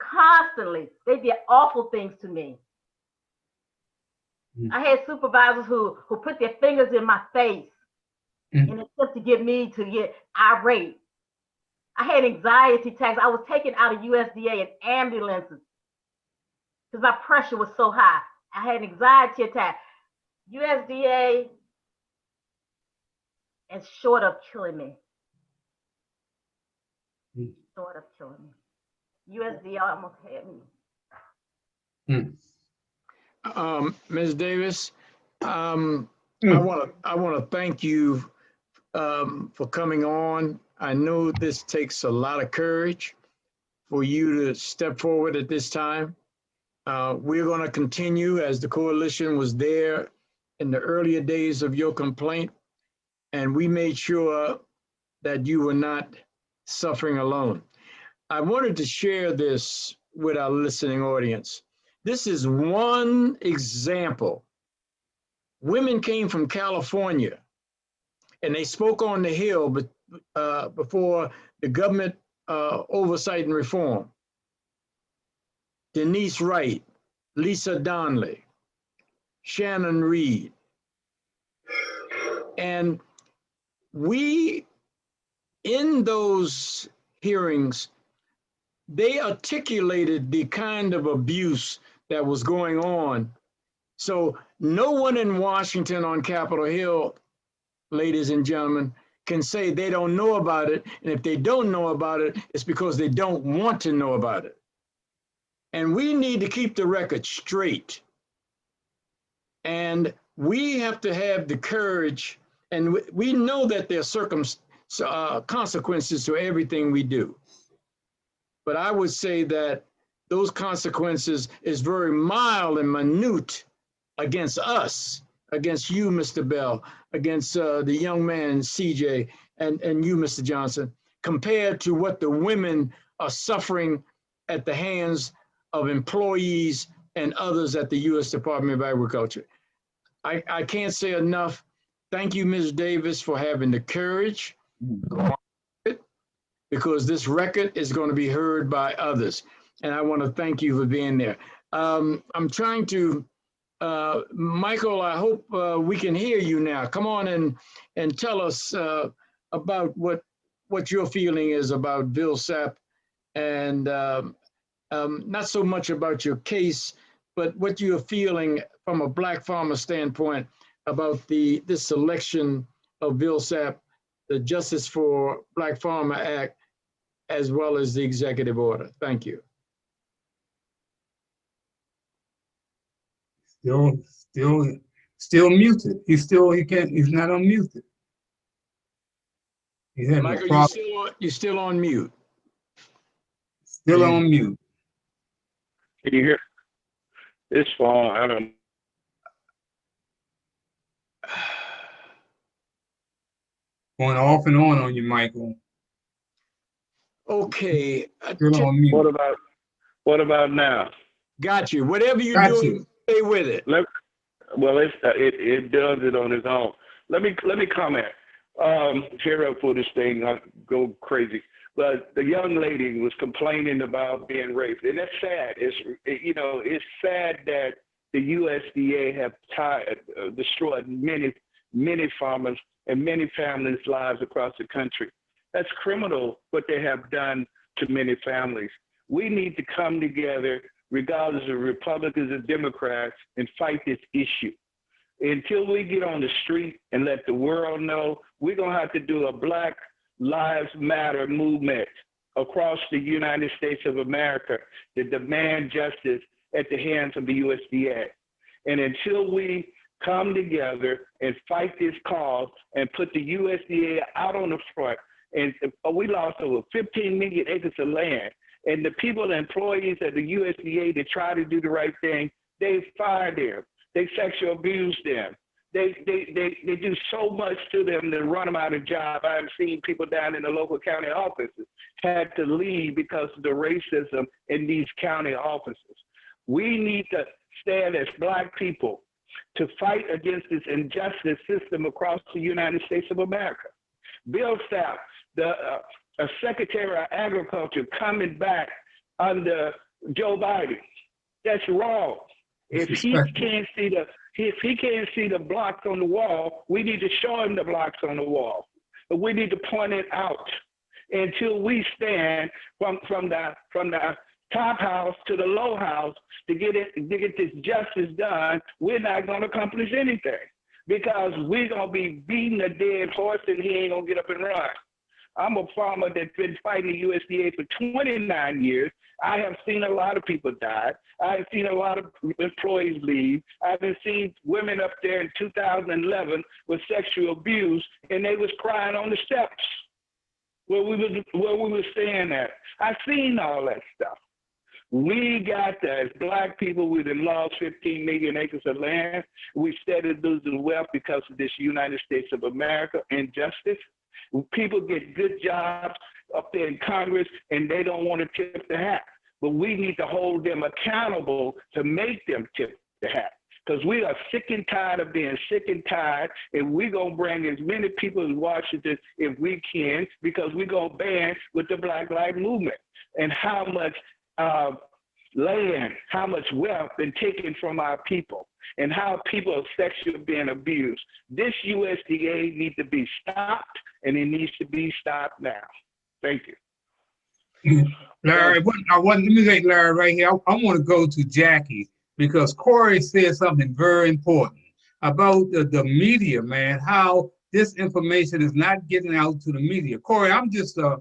Constantly. They did awful things to me. I had supervisors who put their fingers in my face in an attempt to get me to get irate. I had anxiety attacks. I was taken out of USDA in ambulances because my pressure was so high. I had an anxiety attack. USDA is short of killing me. Short of killing me. USDA almost had me. Ms. Davis, I want to thank you for coming on. I know this takes a lot of courage for you to step forward at this time. We're going to continue, as the coalition was there in the earlier days of your complaint, and we made sure that you were not suffering alone. I wanted to share this with our listening audience. This is one example. Women came from California and they spoke on the Hill before the government oversight and reform. Denise Wright, Lisa Donnelly, Shannon Reed. And we, in those hearings, they articulated the kind of abuse that was going on. So no one in Washington on Capitol Hill, ladies and gentlemen, can say they don't know about it. And if they don't know about it, it's because they don't want to know about it. And we need to keep the record straight. And we have to have the courage, and we know that there are consequences to everything we do. But I would say that those consequences is very mild and minute against us, against you, Mr. Bell, against the young man, CJ, and you, Mr. Johnson, compared to what the women are suffering at the hands of employees and others at the U.S. Department of Agriculture. I can't say enough. Thank you, Ms. Davis, for having the courage, because this record is going to be heard by others. And I want to thank you for being there. I'm trying to, Michael, I hope we can hear you now. Come on and tell us about what your feeling is about Vilsack, and not so much about your case, but what you're feeling from a Black farmer standpoint about this selection of Vilsack, the Justice for Black Farmer Act, as well as the executive order. Thank you. Still muted. He's not unmuted. Michael, you're still on mute. Still on mute. Can you hear? This phone, I don't. Going off and on you, Michael. Okay. Still on mute. What about now? Got you. Whatever you do, stay with it. It does it on its own. Let me comment. Cheer up for this thing. I go crazy. But the young lady was complaining about being raped, and that's sad. It's sad that the USDA have destroyed many farmers and many families' lives across the country. That's criminal what they have done to many families. We need to come together, regardless of Republicans or Democrats, and fight this issue. Until we get on the street and let the world know, we're going to have to do a Black Lives Matter movement across the United States of America to demand justice at the hands of the USDA. And until we come together and fight this cause and put the USDA out on the front, and we lost over 15 million acres of land, and the people, the employees at the USDA that try to do the right thing, they fire them, they sexually abuse them. They do so much to them to run them out of job. I've seen people down in the local county offices had to leave because of the racism in these county offices. We need to stand as Black people to fight against this injustice system across the United States of America. Bill Stout, a Secretary of Agriculture coming back under Joe Biden, that's wrong. If he can't see the blocks on the wall, we need to show him the blocks on the wall. But we need to point it out until we stand from the top house to the low house to get this justice done. We're not going to accomplish anything because we're going to be beating a dead horse and he ain't going to get up and run. I'm a farmer that's been fighting the USDA for 29 years. I have seen a lot of people die. I have seen a lot of employees leave. I've seen women up there in 2011 with sexual abuse, and they was crying on the steps where we were staying at. I've seen all that stuff. We got that. As Black people, we done lost 15 million acres of land. We started losing wealth because of this United States of America injustice. People get good jobs up there in Congress, and they don't want to tip the hat. But we need to hold them accountable to make them tip the hat. Because we are sick and tired of being sick and tired, and we're going to bring as many people in Washington if we can, because we're going to ban with the Black Lives Movement. And how much land, how much wealth been taken from our people, and how people are sexually being abused. This USDA needs to be stopped, and it needs to be stopped now. Thank you. Larry, let me say, Larry, right here, I want to go to Jackie, because Corey said something very important about the media, man, how this information is not getting out to the media. Corey, I'm just a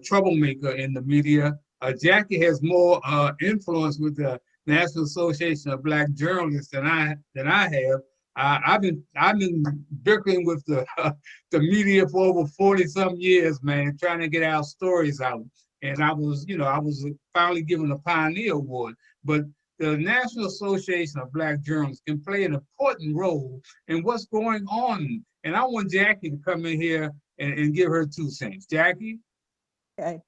troublemaker in the media. Jackie has more influence with the National Association of Black Journalists than I have. I've been bickering with the media for over 40-some years, man, trying to get our stories out. And I was finally given a Pioneer Award. But the National Association of Black Journalists can play an important role in what's going on. And I want Jackie to come in here and give her 2 cents. Jackie? Okay.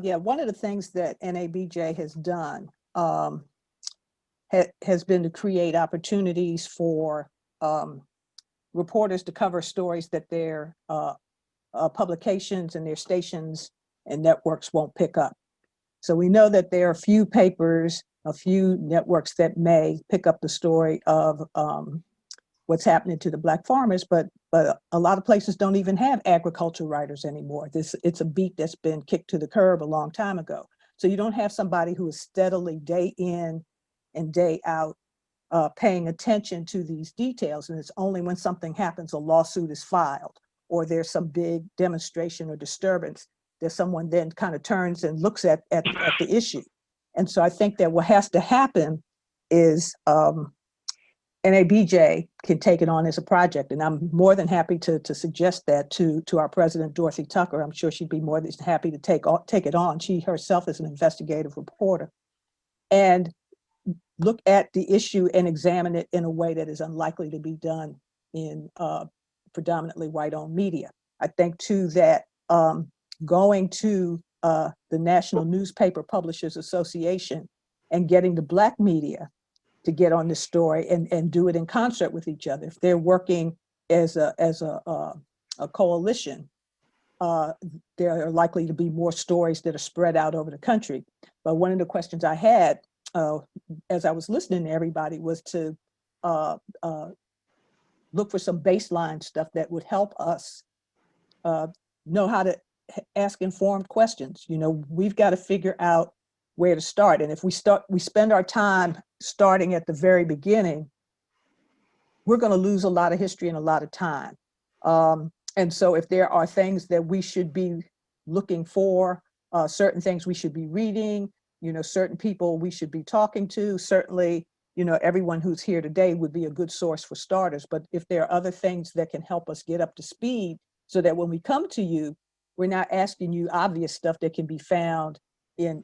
Yeah, one of the things that NABJ has done has been to create opportunities for reporters to cover stories that their publications and their stations and networks won't pick up. So we know that there are a few papers, a few networks that may pick up the story of what's happening to the Black farmers, but a lot of places don't even have agriculture writers anymore. It's a beat that's been kicked to the curb a long time ago. So you don't have somebody who is steadily day in and day out paying attention to these details. And it's only when something happens, a lawsuit is filed, or there's some big demonstration or disturbance, that someone then kind of turns and looks at the issue. And so I think that what has to happen is NABJ can take it on as a project. And I'm more than happy to suggest that to our president, Dorothy Tucker. I'm sure she'd be more than happy to take it on. She herself is an investigative reporter. And look at the issue and examine it in a way that is unlikely to be done in predominantly white-owned media. I think too that going to the National Newspaper Publishers Association and getting the Black media to get on this story and do it in concert with each other. If they're working as a coalition, there are likely to be more stories that are spread out over the country. But one of the questions I had as I was listening to everybody was to look for some baseline stuff that would help us know how to ask informed questions. You know, we've got to figure out where to start. And if we spend our time starting at the very beginning, we're going to lose a lot of history and a lot of time. And so if there are things that we should be looking for, certain things we should be reading, you know, certain people we should be talking to, certainly, you know, everyone who's here today would be a good source for starters. But if there are other things that can help us get up to speed so that when we come to you, we're not asking you obvious stuff that can be found in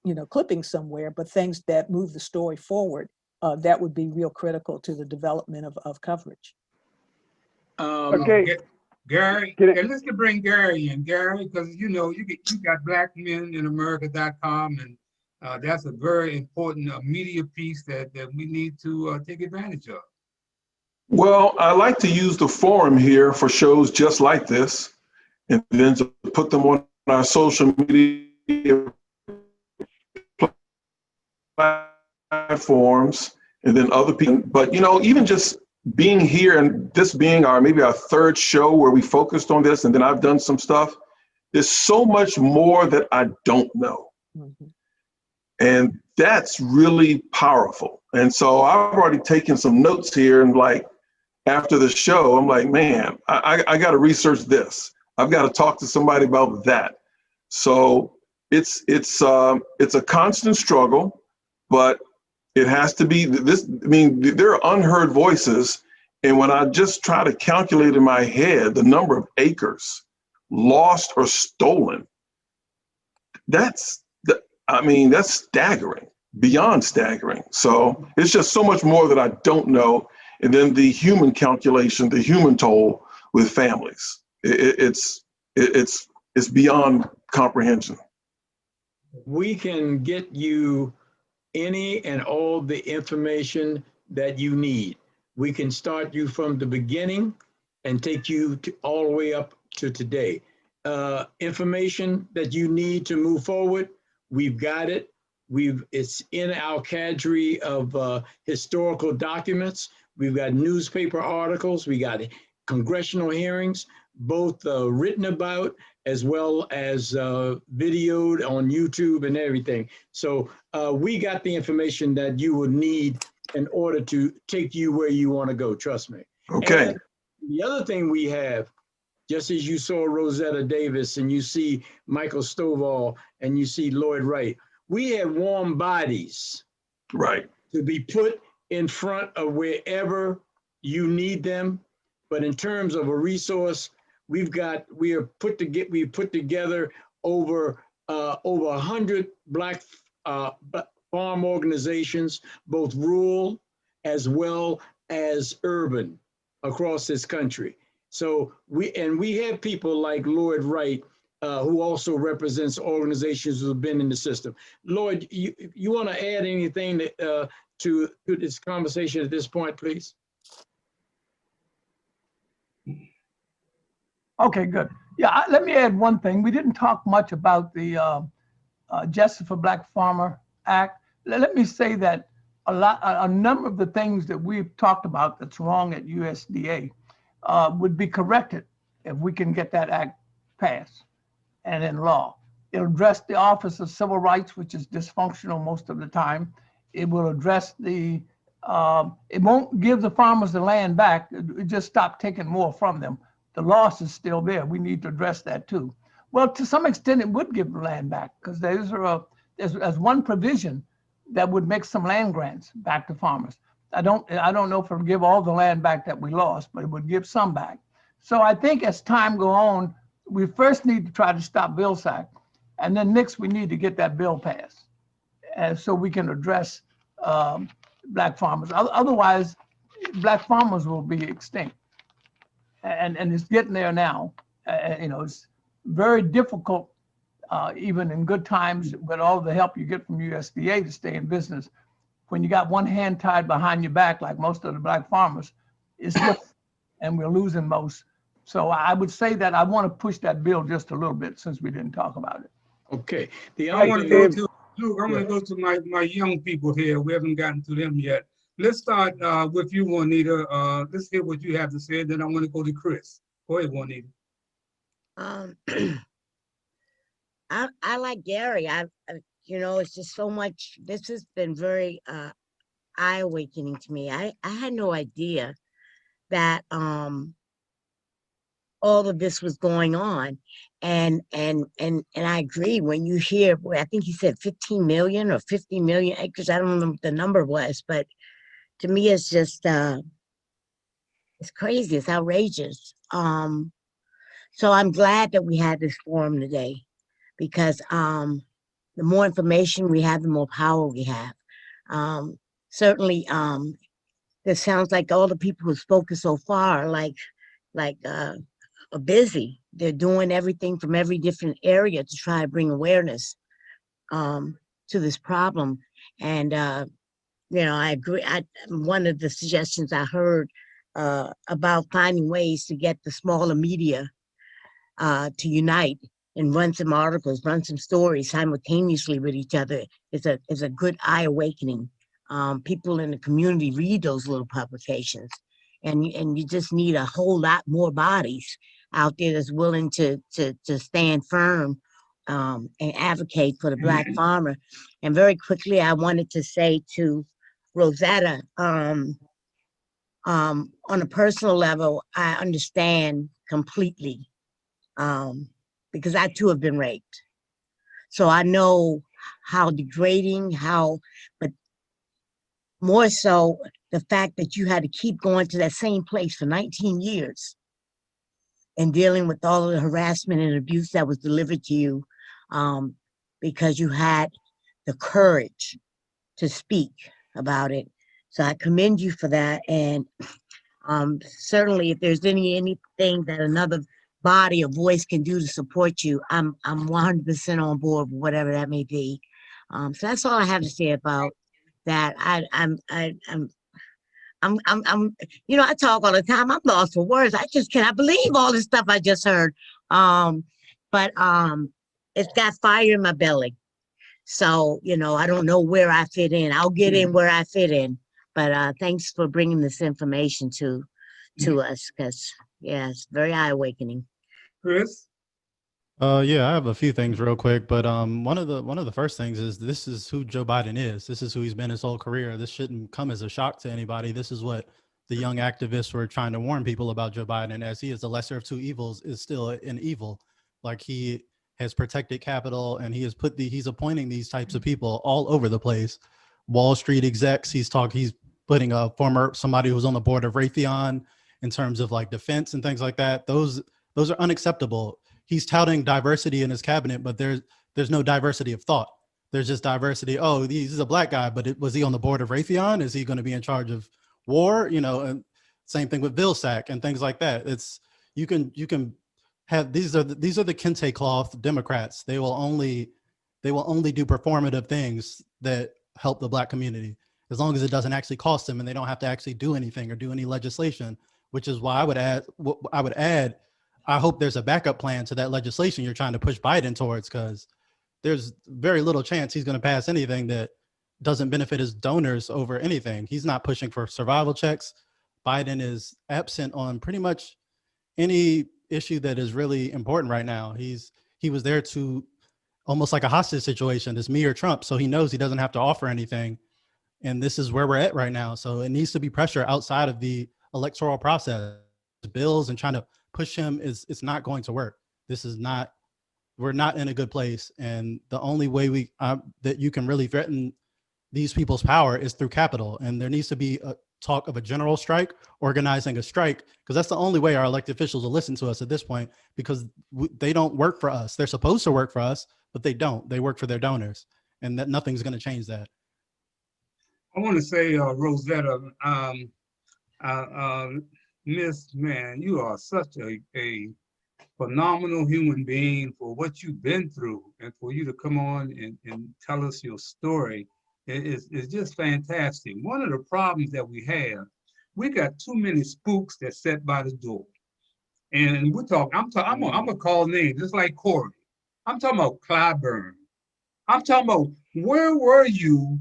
you know, clippings somewhere, but things that move the story forward, that would be real critical to the development of coverage. Okay. Gary, let's bring Gary in. Gary, because you know, you got blackmeninamerica.com, and that's a very important media piece that we need to take advantage of. Well, I like to use the forum here for shows just like this, and then to put them on our social media platforms, and then other people. But you know, even just being here and this being maybe our 3rd show where we focused on this, and then I've done some stuff, there's so much more that I don't know. Mm-hmm. And that's really powerful. And so I've already taken some notes here, and like after the show, I'm like, man, I got to research this. I've got to talk to somebody about that. So it's a constant struggle, but it has to be this. I mean, there are unheard voices. And when I just try to calculate in my head the number of acres lost or stolen, that's staggering, beyond staggering. So it's just so much more that I don't know. And then the human calculation, the human toll with families, it's beyond comprehension. We can get you any and all the information that you need. We can start you from the beginning and take you all the way up to today. Information that you need to move forward, we've got it. It's in our cadre of historical documents. We've got newspaper articles. We got congressional hearings, both written about as well as videoed on YouTube and everything. So we got the information that you would need in order to take you where you want to go, trust me. Okay. And the other thing we have, just as you saw Rosetta Davis and you see Michael Stovall and you see Lloyd Wright, we have warm bodies, right, to be put in front of wherever you need them. But in terms of a resource, we have put together over 100 Black farm organizations, both rural as well as urban, across this country. So we have people like Lloyd Wright, who also represents organizations who have been in the system. Lloyd, you want to add anything to this conversation at this point, please? Okay, good. Yeah, let me add one thing. We didn't talk much about the Justice for Black Farmer Act. Let me say that a number of the things that we've talked about that's wrong at USDA would be corrected if we can get that act passed and in law. It'll address the Office of Civil Rights, which is dysfunctional most of the time. It will address it won't give the farmers the land back. It just stop taking more from them. The loss is still there. We need to address that too. Well, to some extent, it would give the land back because there's one provision that would make some land grants back to farmers. I don't know if it'll give all the land back that we lost, but it would give some back. So I think as time goes on, we first need to try to stop Vilsack, and then next we need to get that bill passed, so we can address Black farmers. Otherwise, Black farmers will be extinct, and it's getting there now. It's very difficult, even in good times, with all the help you get from USDA to stay in business. When you got one hand tied behind your back, like most of the Black farmers, it's difficult, and we're losing most. So I would say that I want to push that bill just a little bit since we didn't talk about it. Okay. I want to go to Luke. I'm going to go to my young people here. We haven't gotten to them yet. Let's start with you, Juanita. Let's hear what you have to say. Then I'm going to go to Chris. Go ahead, Juanita. I like Gary. It's just so much. This has been very eye-awakening to me. I had no idea that all of this was going on, and I agree when you hear. I think he said 15 million or 50 million acres. I don't know what the number was, but to me, it's just it's crazy. It's outrageous. So I'm glad that we had this forum today, because the more information we have, the more power we have. Certainly, this sounds like all the people who've spoken so far, are busy. They're doing everything from every different area to try to bring awareness to this problem. And I agree. One of the suggestions I heard about finding ways to get the smaller media to unite and run some articles, run some stories simultaneously with each other is a good eye awakening. People in the community read those little publications, and you just need a whole lot more bodies out there that's willing to stand firm and advocate for the Black farmer. And very quickly, I wanted to say to Rosetta, on a personal level, I understand completely because I too have been raped. So I know how degrading, but more so the fact that you had to keep going to that same place for 19 years and dealing with all of the harassment and abuse that was delivered to you, because you had the courage to speak about it. So I commend you for that. And certainly if there's anything that another body or voice can do to support you, I'm 100% on board with whatever that may be. So that's all I have to say about that. I'm I talk all the time. I'm lost for words. I just cannot believe all this stuff I just heard. But it's got fire in my belly. So, I don't know where I fit in. I'll get in where I fit in. But thanks for bringing this information to us, because it's very eye-awakening. Chris? Yeah, I have a few things real quick, but one of the first things is this is who Joe Biden is. This is who he's been his whole career. This shouldn't come as a shock to anybody. This is what the young activists were trying to warn people about Joe Biden, as he is the lesser of two evils, is still an evil. Like, he has protected capital, and he's appointing these types of people all over the place. Wall Street execs. He's putting somebody who was on the board of Raytheon in terms of like defense and things like that. Those are unacceptable. He's touting diversity in his cabinet, but there's no diversity of thought. There's just diversity. Oh, he's a black guy, but was he on the board of Raytheon? Is he going to be in charge of war? And same thing with Vilsack and things like that. You can have, these are the kente cloth Democrats. They will only do performative things that help the black community, as long as it doesn't actually cost them and they don't have to actually do anything or do any legislation, which is why I would add, I hope there's a backup plan to that legislation you're trying to push Biden towards, because there's very little chance he's going to pass anything that doesn't benefit his donors over anything. He's not pushing for survival checks. Biden is absent on pretty much any issue that is really important right now. He was there to almost like a hostage situation. It's me or Trump. So he knows he doesn't have to offer anything. And this is where we're at right now. So it needs to be pressure outside of the electoral process. Bills and trying to push him it's not going to work. We're not in a good place. And the only way that you can really threaten these people's power is through capital. And there needs to be a talk of a general strike, organizing a strike, because that's the only way our elected officials will listen to us at this point, because they don't work for us. They're supposed to work for us, but they don't. They work for their donors, and that nothing's going to change that. I want to say, Rosetta, Miss, man, you are such a phenomenal human being for what you've been through, and for you to come on and tell us your story. It's just fantastic. One of the problems that we got too many spooks that sit by the door. And I'm gonna call names, just like Corey. I'm talking about Clyburn. I'm talking about, where were you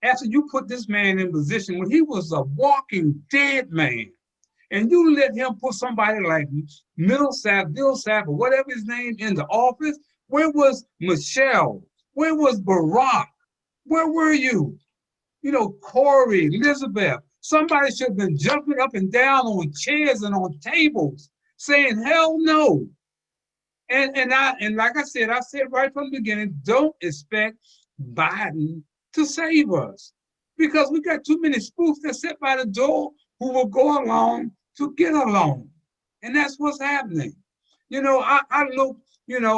after you put this man in position when he was a walking dead man? And you let him put somebody like Vilsack, or whatever his name, in the office? Where was Michelle? Where was Barack? Where were you? Corey, Elizabeth. Somebody should have been jumping up and down on chairs and on tables saying, hell no. And like I said right from the beginning, don't expect Biden to save us, because we got too many spoofs that sit by the door who will go along to get along. And that's what's happening. I look,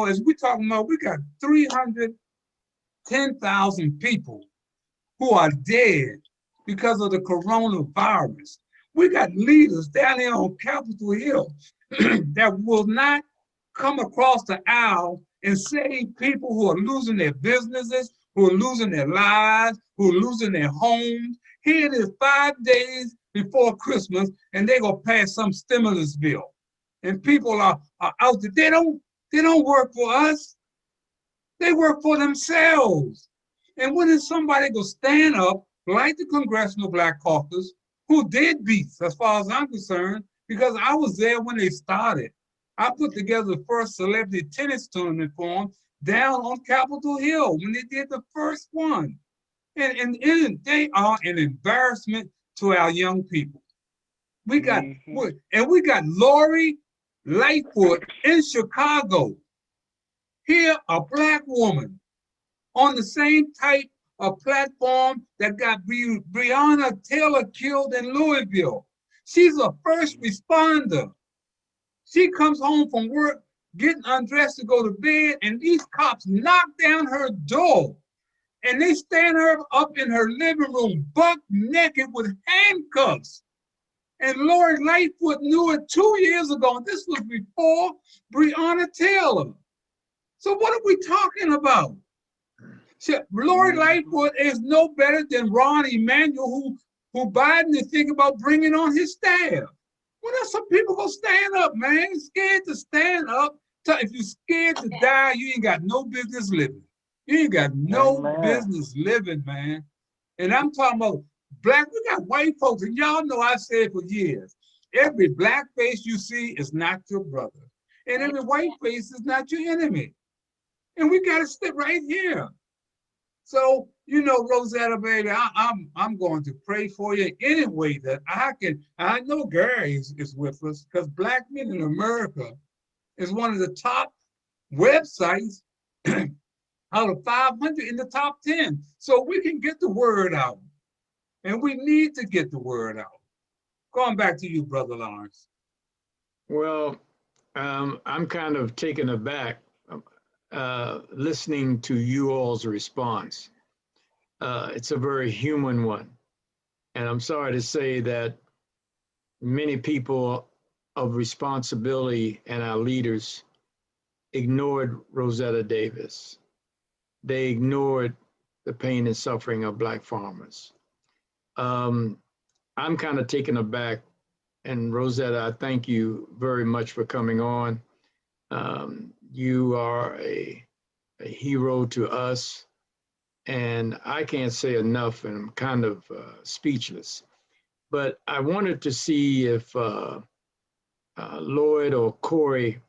as we're talking about, we got 310,000 people who are dead because of the coronavirus. We got leaders down here on Capitol Hill that will not come across the aisle and save people who are losing their businesses, who are losing their lives, who are losing their homes. Here it is 5 days before Christmas, and they're gonna pass some stimulus bill. And people are out there. They don't work for us. They work for themselves. And when is somebody gonna stand up, like the Congressional Black Caucus, who did beats, as far as I'm concerned, because I was there when they started. I put together the first celebrity tennis tournament for them down on Capitol Hill when they did the first one. And they are an embarrassment to our young people. We got Lori Lightfoot in Chicago. Here, a Black woman on the same type of platform that got Breonna Taylor killed in Louisville. She's a first responder. She comes home from work, getting undressed to go to bed, and these cops knock down her door. And they stand her up in her living room, buck naked with handcuffs. And Lori Lightfoot knew it 2 years ago. And this was before Breonna Taylor. So what are we talking about? Lori Lightfoot is no better than Ron Emanuel, who Biden is thinking about bringing on his staff. When are some people gonna stand up, man? You're scared to stand up. If you're scared to die, you ain't got no business living. You ain't got no business living, man. And I'm talking about Black, we got white folks, and y'all know I've said for years, every Black face you see is not your brother. And every white face is not your enemy. And we gotta sit right here. So, you know, Rosetta, baby, I'm going to pray for you any way that I can. I know Gary is with us, because Black Men in America is one of the top websites out of 500 in the top 10. So we can get the word out. And we need to get the word out. Going back to you, Brother Lawrence. Well, I'm kind of taken aback listening to you all's response. It's a very human one. And I'm sorry to say that many people of responsibility and our leaders ignored Rosetta Davis. They ignored the pain and suffering of Black farmers. I'm kind of taken aback, and Rosetta, I thank you very much for coming on. You are a hero to us, and I can't say enough, and I'm kind of speechless. But I wanted to see if Lloyd or Corey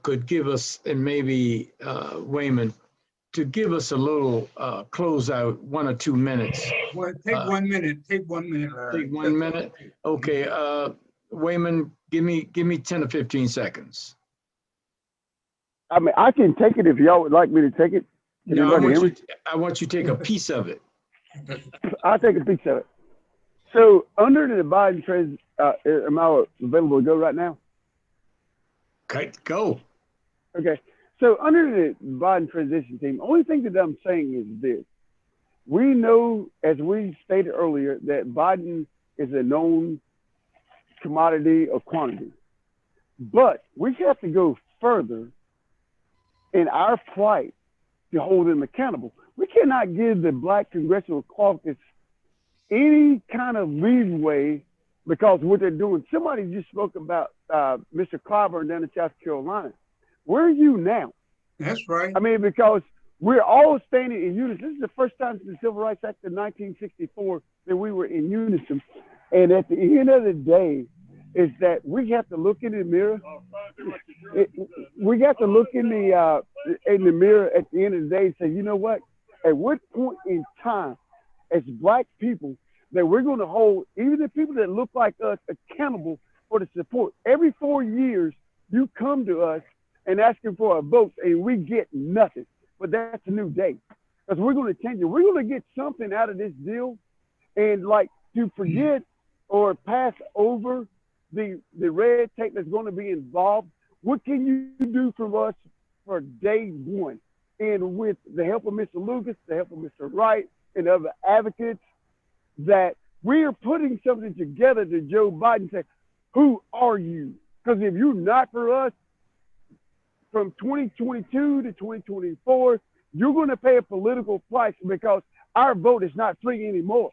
could give us, and maybe Waymon, to give us a little closeout, 1 or 2 minutes. Well, take 1 minute. Take 1 minute, Larry. Take 1 minute. Okay, Waymon, give me 10 or 15 seconds. I mean, I can take it if y'all would like me to take it. No, I want you to take a piece of it. I'll take a piece of it. So under the Biden trends, am I available to go right now? Okay, go. Okay. So under the Biden transition team, only thing that I'm saying is this. We know, as we stated earlier, that Biden is a known commodity or quantity. But we have to go further in our plight to hold them accountable. We cannot give the Black Congressional Caucus any kind of leeway because what they're doing. Somebody just spoke about Mr. Clyburn down in South Carolina. Where are you now? That's right. I mean, because we're all standing in unison. This is the first time since the Civil Rights Act of 1964 that we were in unison. And at the end of the day, is that we have to look in the mirror. We got to look in the mirror at the end of the day and say, you know what? At what point in time, as Black people, that we're going to hold even the people that look like us accountable for the support? Every 4 years, you come to us and asking for a vote, and we get nothing. But that's a new day, because we're going to change it. We're going to get something out of this deal, and like to forget or pass over the red tape that's going to be involved. What can you do for us for day one? And with the help of Mr. Lucas, the help of Mr. Wright, and other advocates, that we are putting something together to Joe Biden say, who are you? Because if you're not for us, from 2022 to 2024, you're going to pay a political price, because our vote is not free anymore.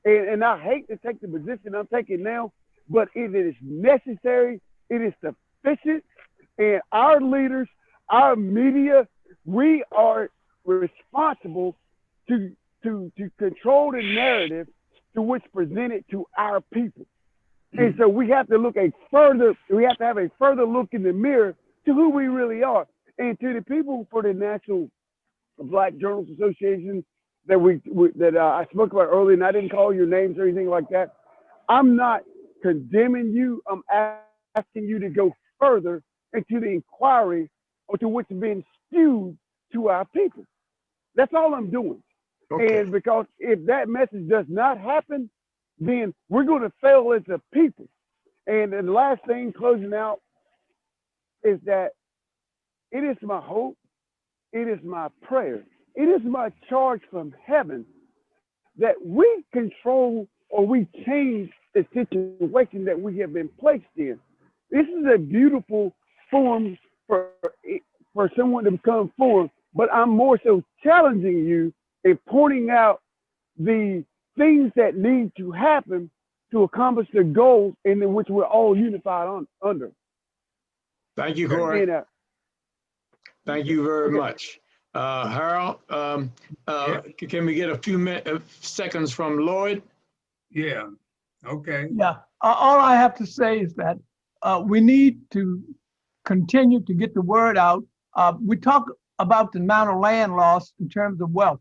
And I hate to take the position I'm taking now, but it is necessary, it is sufficient, and our leaders, our media, we are responsible to control the narrative to which presented to our people. And so we have to look we have to have a further look in the mirror to who we really are. And to the people for the National Black Journalists Association that I spoke about earlier, and I didn't call your names or anything like that. I'm not condemning you. I'm asking you to go further into the inquiry or to what's being spewed to our people. That's all I'm doing. Okay. And because if that message does not happen, then we're going to fail as a people. And the last thing, closing out, is that it is my hope, it is my prayer, it is my charge from heaven that we control or we change the situation that we have been placed in. This is a beautiful form for someone to become formed, but I'm more so challenging you and pointing out the things that need to happen to accomplish the goals in which we're all unified under. Thank you, Corey. And, Thank you very much. Harold, can we get a few seconds from Lloyd? Yeah, okay. Yeah, all I have to say is that we need to continue to get the word out. We talk about the amount of land lost in terms of wealth.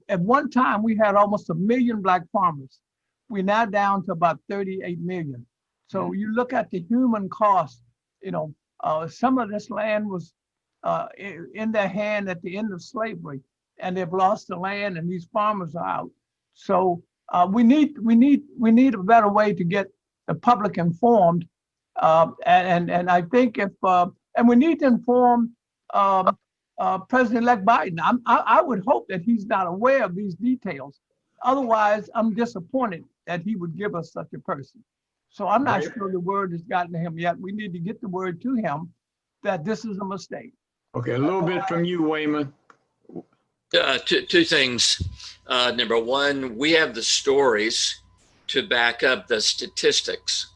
At one time, we had almost 1 million Black farmers. We're now down to about 38 million. So you look at the human cost, some of this land was in their hand at the end of slavery, and they've lost the land, and these farmers are out. So we need a better way to get the public informed, and I think and we need to inform President-elect Biden. I would hope that he's not aware of these details. Otherwise, I'm disappointed that he would give us such a person. So I'm not sure the word has gotten to him yet. We need to get the word to him that this is a mistake. Okay, a little bit from you, Waymon. Two things. Number one, we have the stories to back up the statistics.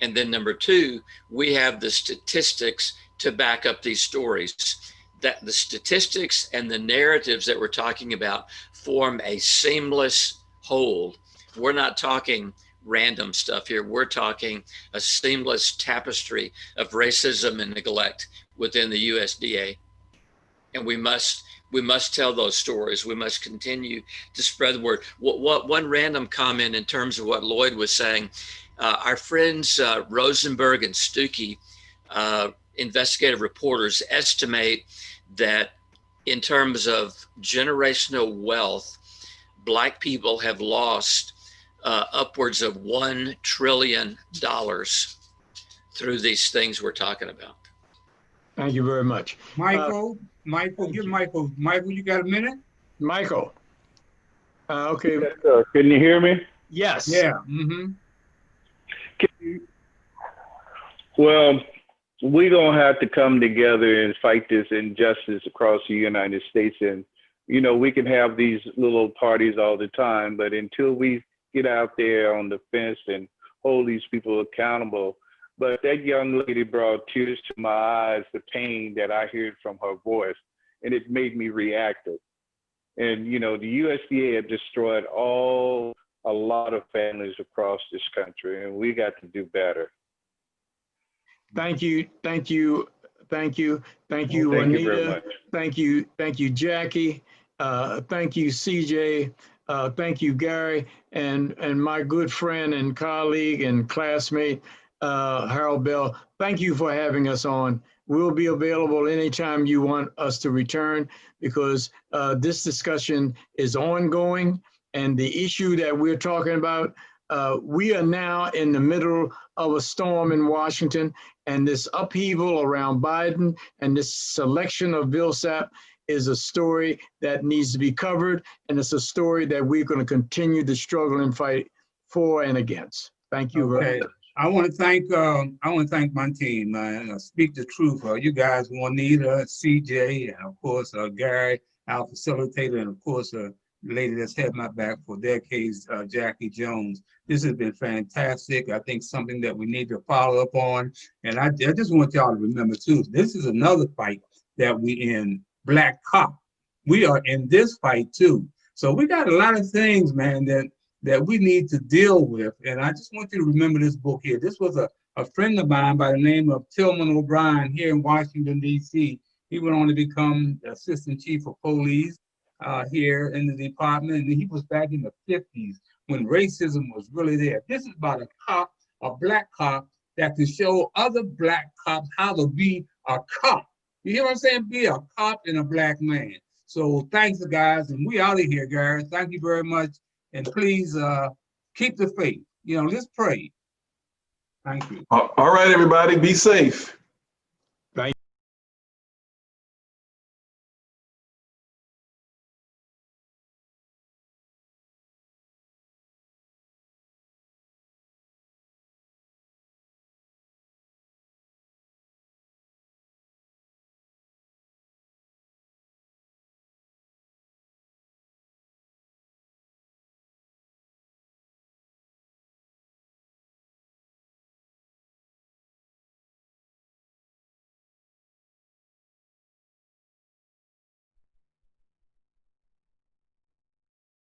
And then number two, we have the statistics to back up these stories. That the statistics and the narratives that we're talking about form a seamless whole. We're not talking random stuff here. We're talking a seamless tapestry of racism and neglect within the USDA. And we must tell those stories. We must continue to spread the word. One random comment in terms of what Lloyd was saying, our friends Rosenberg and Stuckey, investigative reporters, estimate that in terms of generational wealth, Black people have lost upwards of $1 trillion through these things we're talking about. Thank you very much. Michael, you got a minute? Michael. Okay. Can you hear me? Yes. Yeah. Well, we're going to have to come together and fight this injustice across the United States. And, we can have these little parties all the time, but until we get out there on the fence and hold these people accountable. But that young lady brought tears to my eyes, the pain that I heard from her voice, and it made me reactive. And, the USDA have destroyed a lot of families across this country, and we got to do better. Thank you, Anita. Thank you very much. Thank you, Jackie. Thank you, CJ. Thank you, Gary, and my good friend and colleague and classmate, Harold Bell. Thank you for having us on. We'll be available anytime you want us to return, because this discussion is ongoing, and the issue that we're talking about, we are now in the middle of a storm in Washington, and this upheaval around Biden and this selection of Vilsack is a story that needs to be covered, and it's a story that we're going to continue to struggle and fight for and against. Thank you very much. I want to thank my team. Speak the truth. You guys, Juanita, CJ, and of course Gary, our facilitator, and of course the lady that's had my back for decades, Jackie Jones. This has been fantastic. I think something that we need to follow up on. And I just want y'all to remember too, this is another fight that we in. Black cop. We are in this fight too. So we got a lot of things, man, that we need to deal with. And I just want you to remember this book here. This was a friend of mine by the name of Tillman O'Brien here in Washington, D.C. He went on to become assistant chief of police here in the department. And he was back in the 50s when racism was really there. This is about a cop, a Black cop, that can show other Black cops how to be a cop. You hear what I'm saying? Be a cop and a Black man. So thanks, guys, and we out of here, guys. Thank you very much, and please keep the faith. You know, let's pray. Thank you. All right, everybody, be safe.